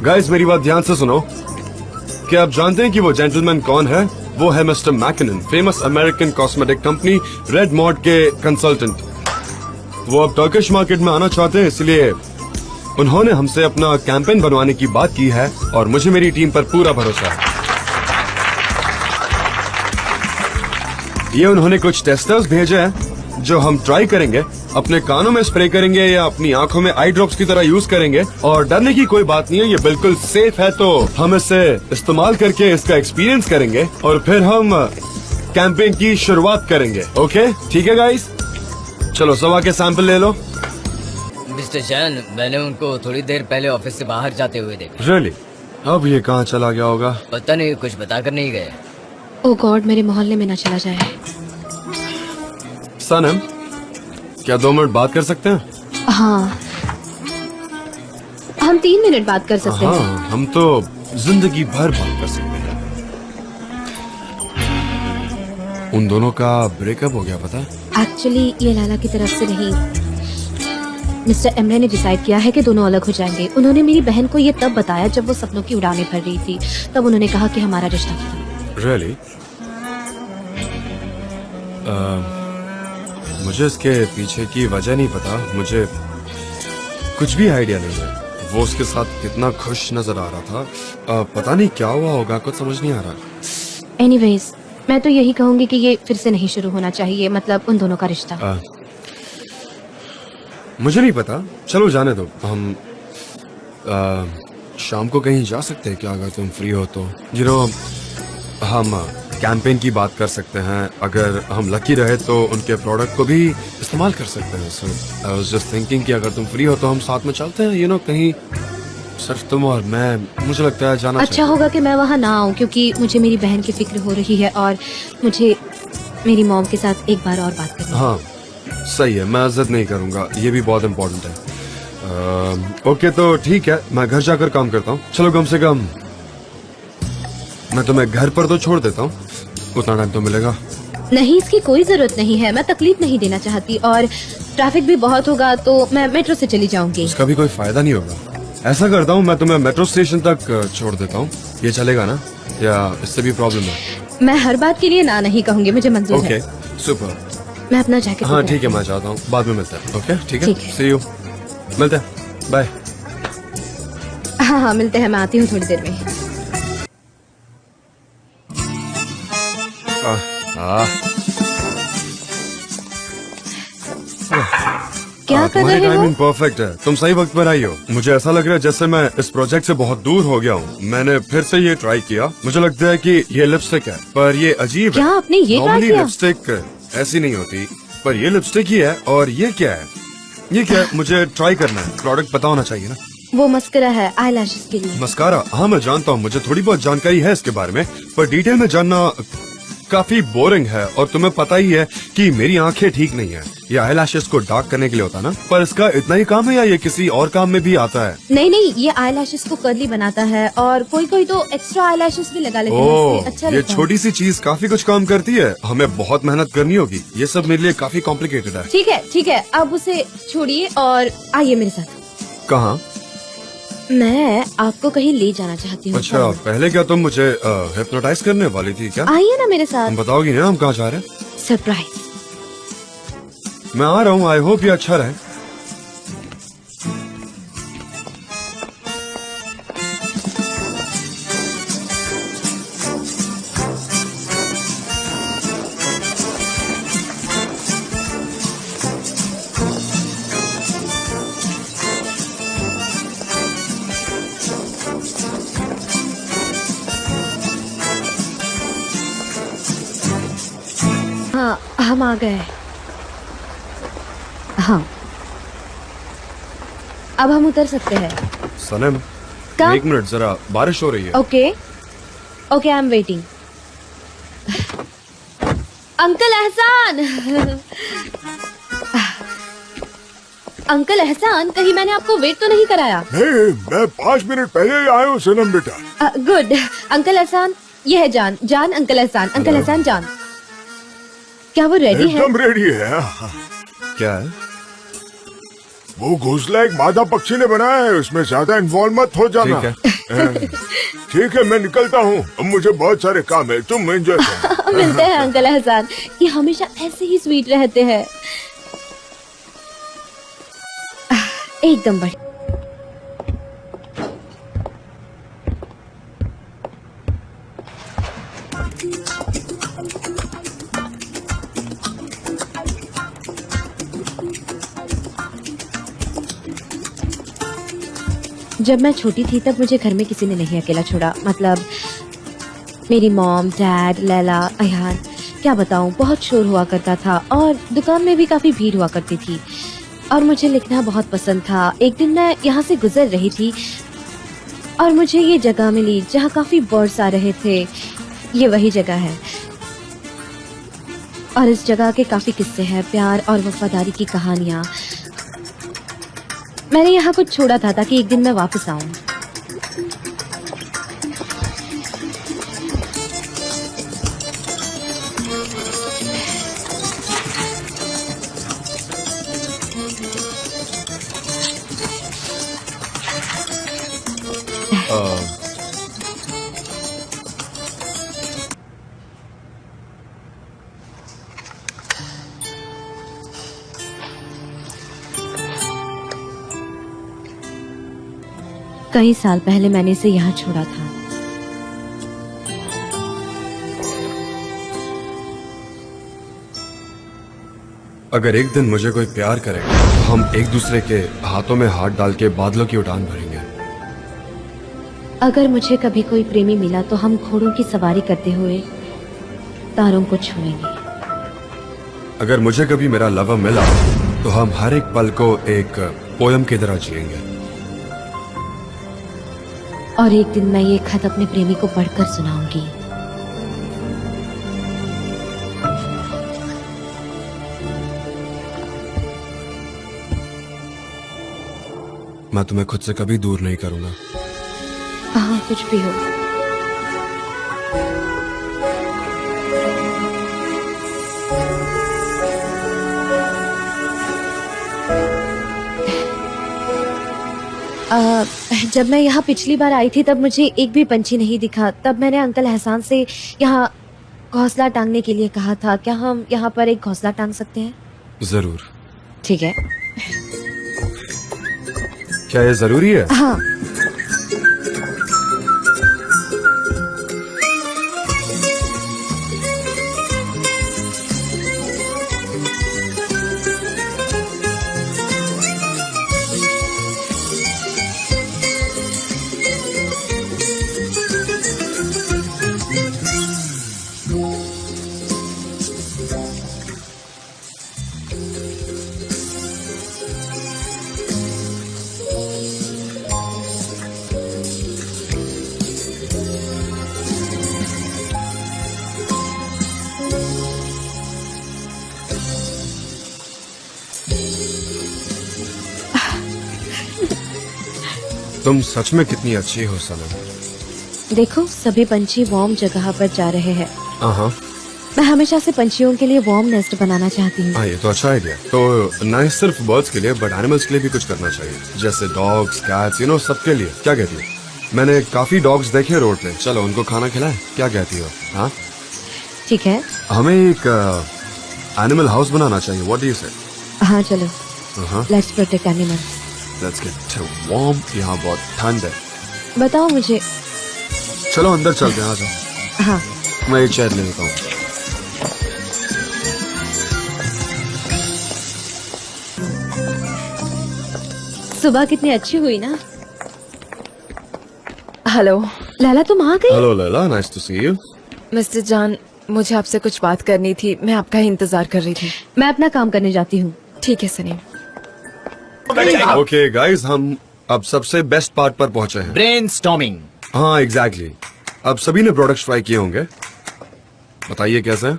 Guys, मेरी बात ध्यान से सुनो। क्या आप जानते हैं कि वो जेंटलमैन कौन है? वो है mister McKinnon, famous American cosmetic company Red Mod के कंसल्टेंट। वो अब टर्किश मार्केट में आना चाहते हैं, इसलिए उन्होंने हमसे अपना कैंपेन बनवाने की बात की है, और मुझे मेरी टीम पर पूरा भरोसा है। ये उन्होंने कुछ टेस्टर्स भेजे हैं जो हम ट्राई करेंगे। अपने कानों में स्प्रे करेंगे या अपनी आंखों में आई ड्रॉप्स की तरह यूज करेंगे, और डरने की कोई बात नहीं है, ये बिल्कुल सेफ है। तो हम इसे इस्तेमाल करके इसका एक्सपीरियंस करेंगे और फिर हम कैंपेन की शुरुआत करेंगे। ओके, ठीक है गाइस, चलो सब आके सैंपल ले लो। मिस्टर जैन, मैंने उनको थोड़ी देर पहले ऑफिस से बाहर जाते हुए देखा। रियली? अब ये कहाँ चला गया होगा? पता नहीं, कुछ बताकर नहीं गए। ओह गॉड, मेरे मोहल्ले में ना चला जाए। सनम, क्या 2 मिनट बात कर सकते हैं? हाँ, हम 3 मिनट बात कर सकते हैं। हाँ, हम तो जिंदगी भर बात कर सकते हैं। उन दोनों का ब्रेकअप हो गया, पता? एक्चुअली ये लैला की तरफ से नहीं, मिस्टर एमरे ने डिसाइड किया है कि दोनों अलग हो जाएंगे। उन्होंने मेरी बहन को ये तब बताया जब वो सपनों की उड़ानें भर रही थी। तब उन्होंने कहा कि हमारा रिश्ता खत्म। Really? मुझे इसके पीछे की वजह नहीं पता, मुझे कुछ भी आइडिया नहीं है। वो उसके साथ कितना खुश नजर आ रहा था, पता नहीं क्या हुआ होगा, कुछ समझ नहीं आ रहा। एनीवेज, मैं तो यही कहूंगी कि ये फिर से नहीं शुरू होना चाहिए, मतलब उन दोनों का रिश्ता। मुझे नहीं पता, चलो जाने दो। हम शाम को कहीं जा सकते हैं क्या, अगर तुम फ्री हो तो? यू नो, हम कैंपेन की बात कर सकते हैं, अगर हम लकी रहे तो उनके प्रोडक्ट को भी इस्तेमाल कर सकते हैं। सो आई वाज जस्ट थिंकिंग कि अगर तुम फ्री हो तो हम साथ में चलते हैं, यू नो, कहीं सिर्फ तुम और मैं। मुझे लगता है जाना अच्छा होगा कि मैं वहाँ ना आऊँ, क्योंकि मुझे मेरी बहन की फिक्र हो रही है और मुझे मेरी मॉम के साथ एक बार और बात करनी है। हाँ सही है, मैं इज्जत नहीं करूँगा, ये भी बहुत इम्पोर्टेंट है। ओके तो ठीक है, मैं घर जाकर काम करता हूँ। चलो कम से कम मैं तुम्हें घर पर तो छोड़ देता हूँ, उतना टाइम तो मिलेगा। नहीं, इसकी कोई जरूरत नहीं है, मैं तकलीफ नहीं देना चाहती और ट्रैफिक भी बहुत होगा तो मैं मेट्रो से चली जाऊंगी। उसका भी कोई फायदा नहीं होगा। ऐसा करता हूँ, मैं तुम्हें मेट्रो स्टेशन तक छोड़ देता हूँ, ये चलेगा ना, या इससे भी प्रॉब्लम है? मैं हर बात के लिए ना नहीं कहूँगी, मुझे मंजूर है। Okay super. मैं अपना जैकेट। हाँ ठीक है, मैं चाहता हूँ, बाद में मिलते हैं। ओके ठीक है, सी यू, मिलते हैं, बाय। हाँ हाँ मिलते हैं, मैं आती हूँ थोड़ी देर में। क्या कर रहे हो? टाइमिंग परफेक्ट है, तुम सही वक्त पर आई हो। मुझे ऐसा लग रहा है जैसे मैं इस प्रोजेक्ट से बहुत दूर हो गया हूँ। मैंने फिर से ये ट्राई किया, मुझे लगता है कि ये लिपस्टिक है, पर ये अजीब है। क्या आपने ये ट्राई नॉर्मली किया? लिपस्टिक ऐसी नहीं होती, पर ये लिपस्टिक ही है। और ये क्या है? ये क्या है? मुझे ट्राई करना है, प्रोडक्ट पता होना चाहिए ना। वो मस्करा है आईलैशेस के लिए। मस्कारा? हाँ मैं जानता हूँ, मुझे थोड़ी बहुत जानकारी है इसके बारे में, पर डिटेल में जानना काफी बोरिंग है। और तुम्हें पता ही है कि मेरी आंखें ठीक नहीं है। ये आईलैशेस को डार्क करने के लिए होता है ना, पर इसका इतना ही काम है या ये किसी और काम में भी आता है? नहीं नहीं, ये आईलैशेस को कर्ली बनाता है और कोई कोई तो एक्स्ट्रा आईलैशेस भी लगा लेते हैं, इससे अच्छा ये लगता है। छोटी सी चीज काफी कुछ काम करती है, हमें बहुत मेहनत करनी होगी। ये सब मेरे लिए काफी कॉम्प्लिकेटेड है। ठीक है, अब उसे छोड़िए और आइए मेरे साथ। कहाँ? मैं आपको कहीं ले जाना चाहती हूँ। अच्छा, पहले क्या तुम मुझे हिप्नोटाइज करने वाली थी क्या? आइए ना मेरे साथ। तुम बताओगी ना हम कहाँ जा रहे हैं? सरप्राइज। मैं आ रहा हूँ, आई होप ये अच्छा रहे। हाँ हम आ गए। हाँ अब हम उतर सकते हैं। सनम कब? 1 मिनट, जरा बारिश हो रही है। Okay okay, I am waiting. Uncle एहसान। अंकल एहसान, कहीं मैंने आपको वेट तो नहीं कराया? नहीं, मैं 5 मिनट पहले ही आया हूँ सनम बेटा। गुड। अंकल एहसान, ये है जान। जान अंकल एहसान, अंकल एहसान जान। क्या वो रेडी है? एकदम रेडी है। क्या है? वो घोंसला एक मादा पक्षी ने बनाया है, उसमें ज्यादा इन्वॉल्व मत हो जाना। ठीक है, मैं निकलता हूँ, अब मुझे बहुत सारे काम है, तुम एंजॉय करो। मिलते हैं अंकल एहसान, ये हमेशा ऐसे ही स्वीट रहते हैं। एकदम बढ़िया। जब मैं छोटी थी तब मुझे घर में किसी ने नहीं अकेला छोड़ा। मतलब मेरी मॉम, डैड, लैला, अयान, क्या बताऊं, बहुत शोर हुआ करता था और दुकान में भी काफी भीड़ हुआ करती थी। और मुझे लिखना बहुत पसंद था। एक दिन मैं यहाँ से गुजर रही थी और मुझे ये जगह मिली जहाँ काफी बर्ड्स आ रहे थे। ये वही जगह है और इस जगह के काफी किस्से हैं, प्यार और वफादारी की कहानियाँ। मैंने यहाँ कुछ छोड़ा था ताकि एक दिन मैं वापस आऊं। कई साल पहले मैंने इसे यहाँ छोड़ा था। अगर एक दिन मुझे कोई प्यार करेगा तो हम एक दूसरे के हाथों में हाथ डाल के बादलों की उड़ान भरेंगे। अगर मुझे कभी कोई प्रेमी मिला तो हम घोड़ों की सवारी करते हुए तारों को छुएंगे। अगर मुझे कभी मेरा लवर मिला तो हम हर एक पल को एक पोयम की तरह जिएंगे। और एक दिन मैं ये खत अपने प्रेमी को पढ़कर सुनाऊंगी। मैं तुम्हें खुद से कभी दूर नहीं करूंगा। हाँ, कुछ भी हो। जब मैं यहाँ पिछली बार आई थी तब मुझे एक भी पंछी नहीं दिखा। तब मैंने अंकल एहसान से यहाँ घोंसला टांगने के लिए कहा था। क्या हम यहाँ पर एक घोंसला टांग सकते हैं? जरूर। ठीक है। क्या ये जरूरी है? हाँ। तुम सच में कितनी अच्छी हो सनम। देखो, सभी पंछी वार्म जगह पर जा रहे हैं। हाँ, मैं हमेशा से पंछियों के लिए वार्म नेस्ट बनाना चाहती हूँ। हाँ, ये तो अच्छा आइडिया। तो ना सिर्फ बर्ड्स के लिए बट एनिमल्स के लिए भी कुछ करना चाहिए, जैसे डॉग्स, कैट्स, सबके लिए। क्या कहती हो? मैंने काफी डॉग्स देखे रोड पे। चलो उनको खाना खिलाए, क्या कहती हो? हाँ ठीक है। हमें एक एनिमल हाउस बनाना चाहिए। व्हाट डू यू से? हाँ चलो। Let's protect animals. Let's get warm. यहाँ बहुत ठंड है। बताओ मुझे। चलो अंदर चलते हैं। आ जाओ। हाँ, मैं एक चेयर ले लेता हूँ। सुबह कितनी अच्छी हुई ना। हेलो लैला, तुम आ गई? Hello Laila, nice to see you. Mister John, मुझे आपसे कुछ बात करनी थी। मैं आपका ही इंतजार कर रही थी। मैं अपना काम करने जाती हूँ। ठीक है सनीम। ओके गाइस, हम अब सबसे बेस्ट पार्ट पर पहुंचे हैं। ब्रेनस्टॉर्मिंग। हाँ एग्जैक्टली। अब सभी ने प्रोडक्ट्स ट्राई किए होंगे। बताइए कैसे हैं?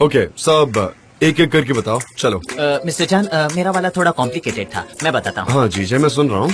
ओके, सब एक एक करके बताओ। चलो। मिस्टर जान, मेरा वाला थोड़ा कॉम्प्लिकेटेड था, मैं बताता हूँ। हाँ जी, मैं सुन रहा हूँ।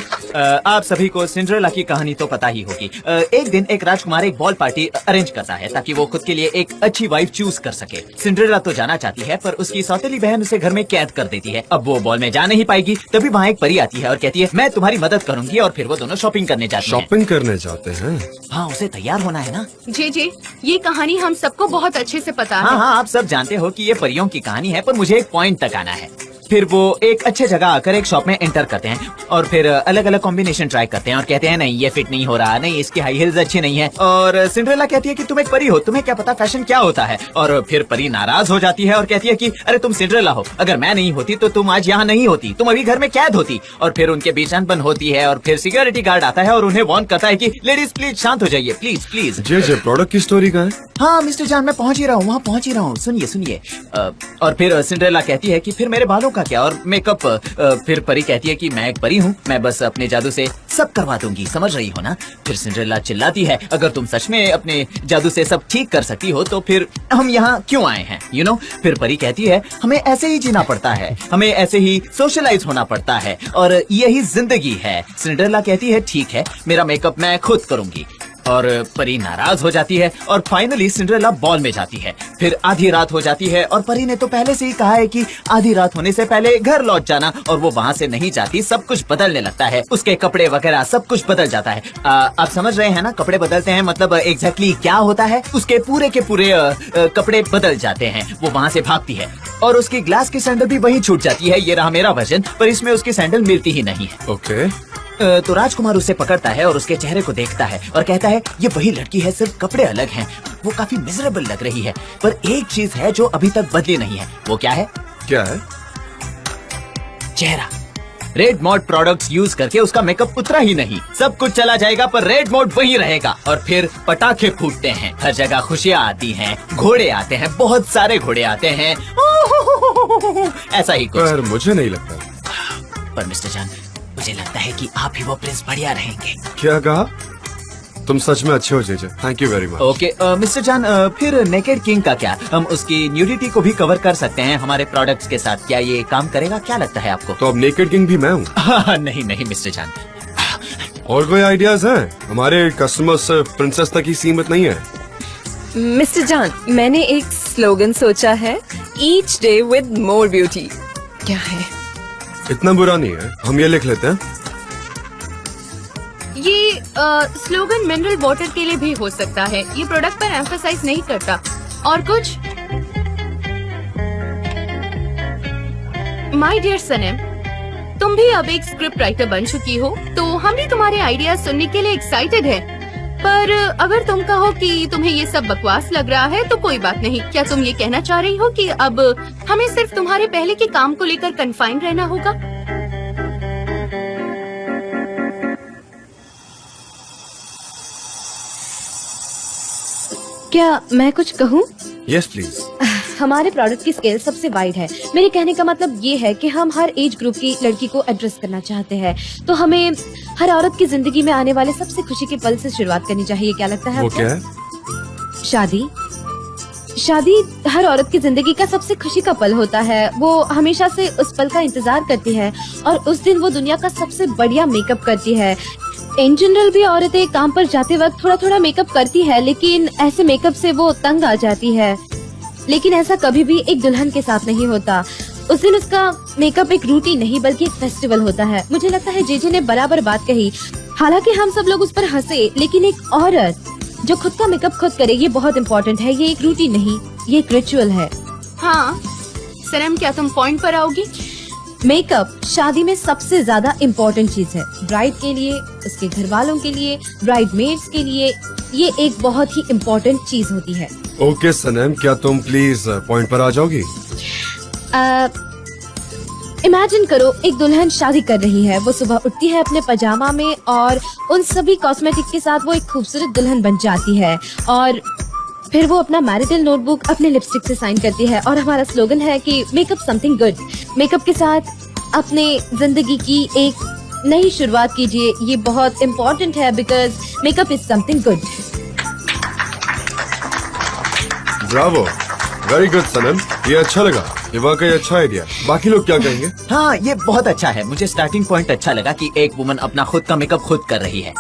आप सभी को सिंड्रेला की कहानी तो पता ही होगी। एक दिन एक राजकुमार एक बॉल पार्टी अरेंज करता है ताकि वो खुद के लिए एक अच्छी वाइफ चूज कर सके। सिंड्रेला तो जाना चाहती है पर उसकी सौतेली बहन उसे घर में कैद कर देती है। अब वो बॉल में जा नहीं पाएगी। तभी वहाँ एक परी आती है और कहती है मैं तुम्हारी मदद करूंगी, और फिर वो दोनों शॉपिंग करने जाते हैं। शॉपिंग करने जाते हैं? हाँ, उसे तैयार होना है ना। जी, ये कहानी हम सबको बहुत अच्छे से पता है। हाँ, आप सब जानते हो कि ये परियों की कहानी है, पर मुझे एक पॉइंट तक आना है। फिर वो एक अच्छे जगह आकर एक शॉप में एंटर करते हैं और फिर अलग अलग कॉम्बिनेशन ट्राई करते हैं और कहते हैं नहीं ये फिट नहीं हो रहा, नहीं इसकी हाई हील्स अच्छी नहीं है। और सिंड्रेला कहती है कि तुम एक परी हो, तुम्हें क्या पता फैशन क्या होता है। और फिर परी नाराज हो जाती है और कहती है कि अरे तुम सिंड्रेला हो, अगर मैं नहीं होती तो तुम आज यहाँ नहीं होती, तुम अभी घर में कैद होती। और फिर उनके बीच अनबन होती है और फिर सिक्योरिटी गार्ड आता है और उन्हें वार्न करता है कि लेडीज प्लीज शांत हो जाइए, प्लीज प्लीज। जे प्रोडक्ट की स्टोरी का है? हाँ मिस्टर जान, मैं पहुंच ही रहा हूँ, वहाँ पहुंच ही रहा हूँ। सुनिए। और फिर सिंड्रेला कहती है कि फिर मेरे बालों का क्या और मेकअप। फिर परी कहती है कि मैं एक परी हूँ, मैं बस अपने जादू से सब करवा दूंगी, समझ रही हो ना। फिर सिंड्रेला चिल्लाती है अगर तुम सच में अपने जादू से सब ठीक कर सकती हो तो फिर हम यहाँ क्यों आए हैं, फिर परी कहती है हमें ऐसे ही जीना पड़ता है, हमें ऐसे ही सोशलाइज होना पड़ता है और यही जिंदगी है। सिंड्रेला कहती है ठीक है, मेरा मेकअप मैं खुद करूंगी। और परी नाराज हो जाती है और फाइनली सिंड्रेला बॉल में जाती है। फिर आधी रात हो जाती है और परी ने तो पहले से ही कहा है कि आधी रात होने से पहले घर लौट जाना, और वो वहाँ से नहीं जाती। सब कुछ बदलने लगता है, उसके कपड़े वगैरह सब कुछ बदल जाता है। आप समझ रहे हैं ना, कपड़े बदलते हैं मतलब एग्जैक्टली क्या होता है। उसके पूरे के पूरे कपड़े बदल जाते हैं। वो वहाँ से भागती है और उसकी ग्लास की सैंडल भी वहीं छूट जाती है। ये रहा मेरा वर्जन, पर इसमें उसकी सैंडल मिलती ही नहीं है। ओके, तो राजकुमार उसे पकड़ता है और उसके चेहरे को देखता है और कहता है ये वही लड़की है, सिर्फ कपड़े अलग हैं। वो काफी मिजरेबल लग रही है, पर एक चीज है जो अभी तक बदली नहीं है। वो क्या है? क्या है? चेहरा। रेड मॉड प्रोडक्ट्स यूज करके उसका मेकअप उतरा ही नहीं। सब कुछ चला जाएगा पर रेड मॉड वही रहेगा। और फिर पटाखे फूटते हैं, हर जगह खुशियाँ आती हैं, घोड़े आते हैं, बहुत सारे घोड़े आते हैं, ऐसा ही कुछ। पर मुझे नहीं लगता। पर मिस्टर जान, मुझे लगता है कि आप ही वो प्रिंस बढ़िया रहेंगे। क्या कहा? तुम सच में अच्छे हो JJ, thank you very much. Okay mister जान, फिर नेकेड किंग का क्या? हम उसकी न्यूडिटी को भी कवर कर सकते हैं हमारे प्रोडक्ट्स के साथ। क्या ये काम करेगा? क्या लगता है आपको? तो अब नेकेड किंग भी मैं हूँ? नहीं नहीं मिस्टर जान। और कोई आइडियाज हैं? हमारे कस्टमर्स प्रिंसेस तक ही सीमित नहीं है। मिस्टर जान, मैंने एक स्लोगन सोचा है, each day with more beauty. क्या है? इतना बुरा नहीं है, हम ये लिख लेते हैं। ये स्लोगन मिनरल वाटर के लिए भी हो सकता है। ये प्रोडक्ट पर एम्फसाइज नहीं करता। और कुछ? माय डियर सनम, तुम भी अब एक स्क्रिप्ट राइटर बन चुकी हो, तो हम भी तुम्हारे आइडियाज सुनने के लिए एक्साइटेड हैं। पर अगर तुम कहो कि तुम्हें ये सब बकवास लग रहा है तो कोई बात नहीं। क्या तुम ये कहना चाह रही हो कि अब हमें सिर्फ तुम्हारे पहले के काम को लेकर कन्फाइन रहना होगा? क्या मैं कुछ कहूँ? Yes please. हमारे प्रोडक्ट की स्केल सबसे वाइड है। मेरे कहने का मतलब ये है कि हम हर एज ग्रुप की लड़की को एड्रेस करना चाहते हैं। तो हमें हर औरत की जिंदगी में आने वाले सबसे खुशी के पल से शुरुआत करनी चाहिए। क्या लगता है? वो क्या है? शादी। शादी हर औरत की जिंदगी का सबसे खुशी का पल होता है। वो हमेशा से उस पल का इंतजार करती है और उस दिन वो दुनिया का सबसे बढ़िया मेकअप करती है। इन जनरल भी औरतें काम पर जाते वक्त थोड़ा थोड़ा मेकअप करती है, लेकिन ऐसे मेकअप से वो तंग आ जाती है। लेकिन ऐसा कभी भी एक दुल्हन के साथ नहीं होता। उस दिन उसका मेकअप एक रूटीन नहीं बल्कि एक फेस्टिवल होता है। मुझे लगता है जेजे ने बराबर बात कही। हालांकि हम सब लोग उस पर हंसे, लेकिन एक औरत जो खुद का मेकअप खुद करे ये बहुत इम्पोर्टेंट है। ये एक रूटीन नहीं, ये एक रिचुअल है। हाँ सनम, क्या तुम पॉइंट पर आओगी? मेकअप शादी में सबसे ज्यादा इम्पोर्टेंट चीज है। ब्राइड के लिए, उसके घर वालों के लिए, ब्राइड मेड्स के लिए ये एक बहुत ही इम्पोर्टेंट चीज होती है। ओके सनम, क्या तुम प्लीज पॉइंट पर आ जाओगी? इमेजिन करो एक दुल्हन शादी कर रही है। वो सुबह उठती है अपने पजामा में और उन सभी कॉस्मेटिक के साथ वो एक खूबसूरत दुल्हन बन जाती है। और फिर वो अपना मैरिटल नोटबुक अपने लिपस्टिक से साइन करती है। और हमारा स्लोगन है कि मेकअप समथिंग गुड। मेकअप के साथ अपने जिंदगी की एक नई शुरुआत कीजिए। ये बहुत इम्पोर्टेंट है because makeup is something good. Bravo, very good Sanem, ये अच्छा लगा। ये वाकई अच्छा आइडिया। बाकी लोग क्या कहेंगे? हाँ ये बहुत अच्छा है। मुझे स्टार्टिंग पॉइंट अच्छा लगा कि एक वुमन अपना खुद का मेकअप खुद कर रही है।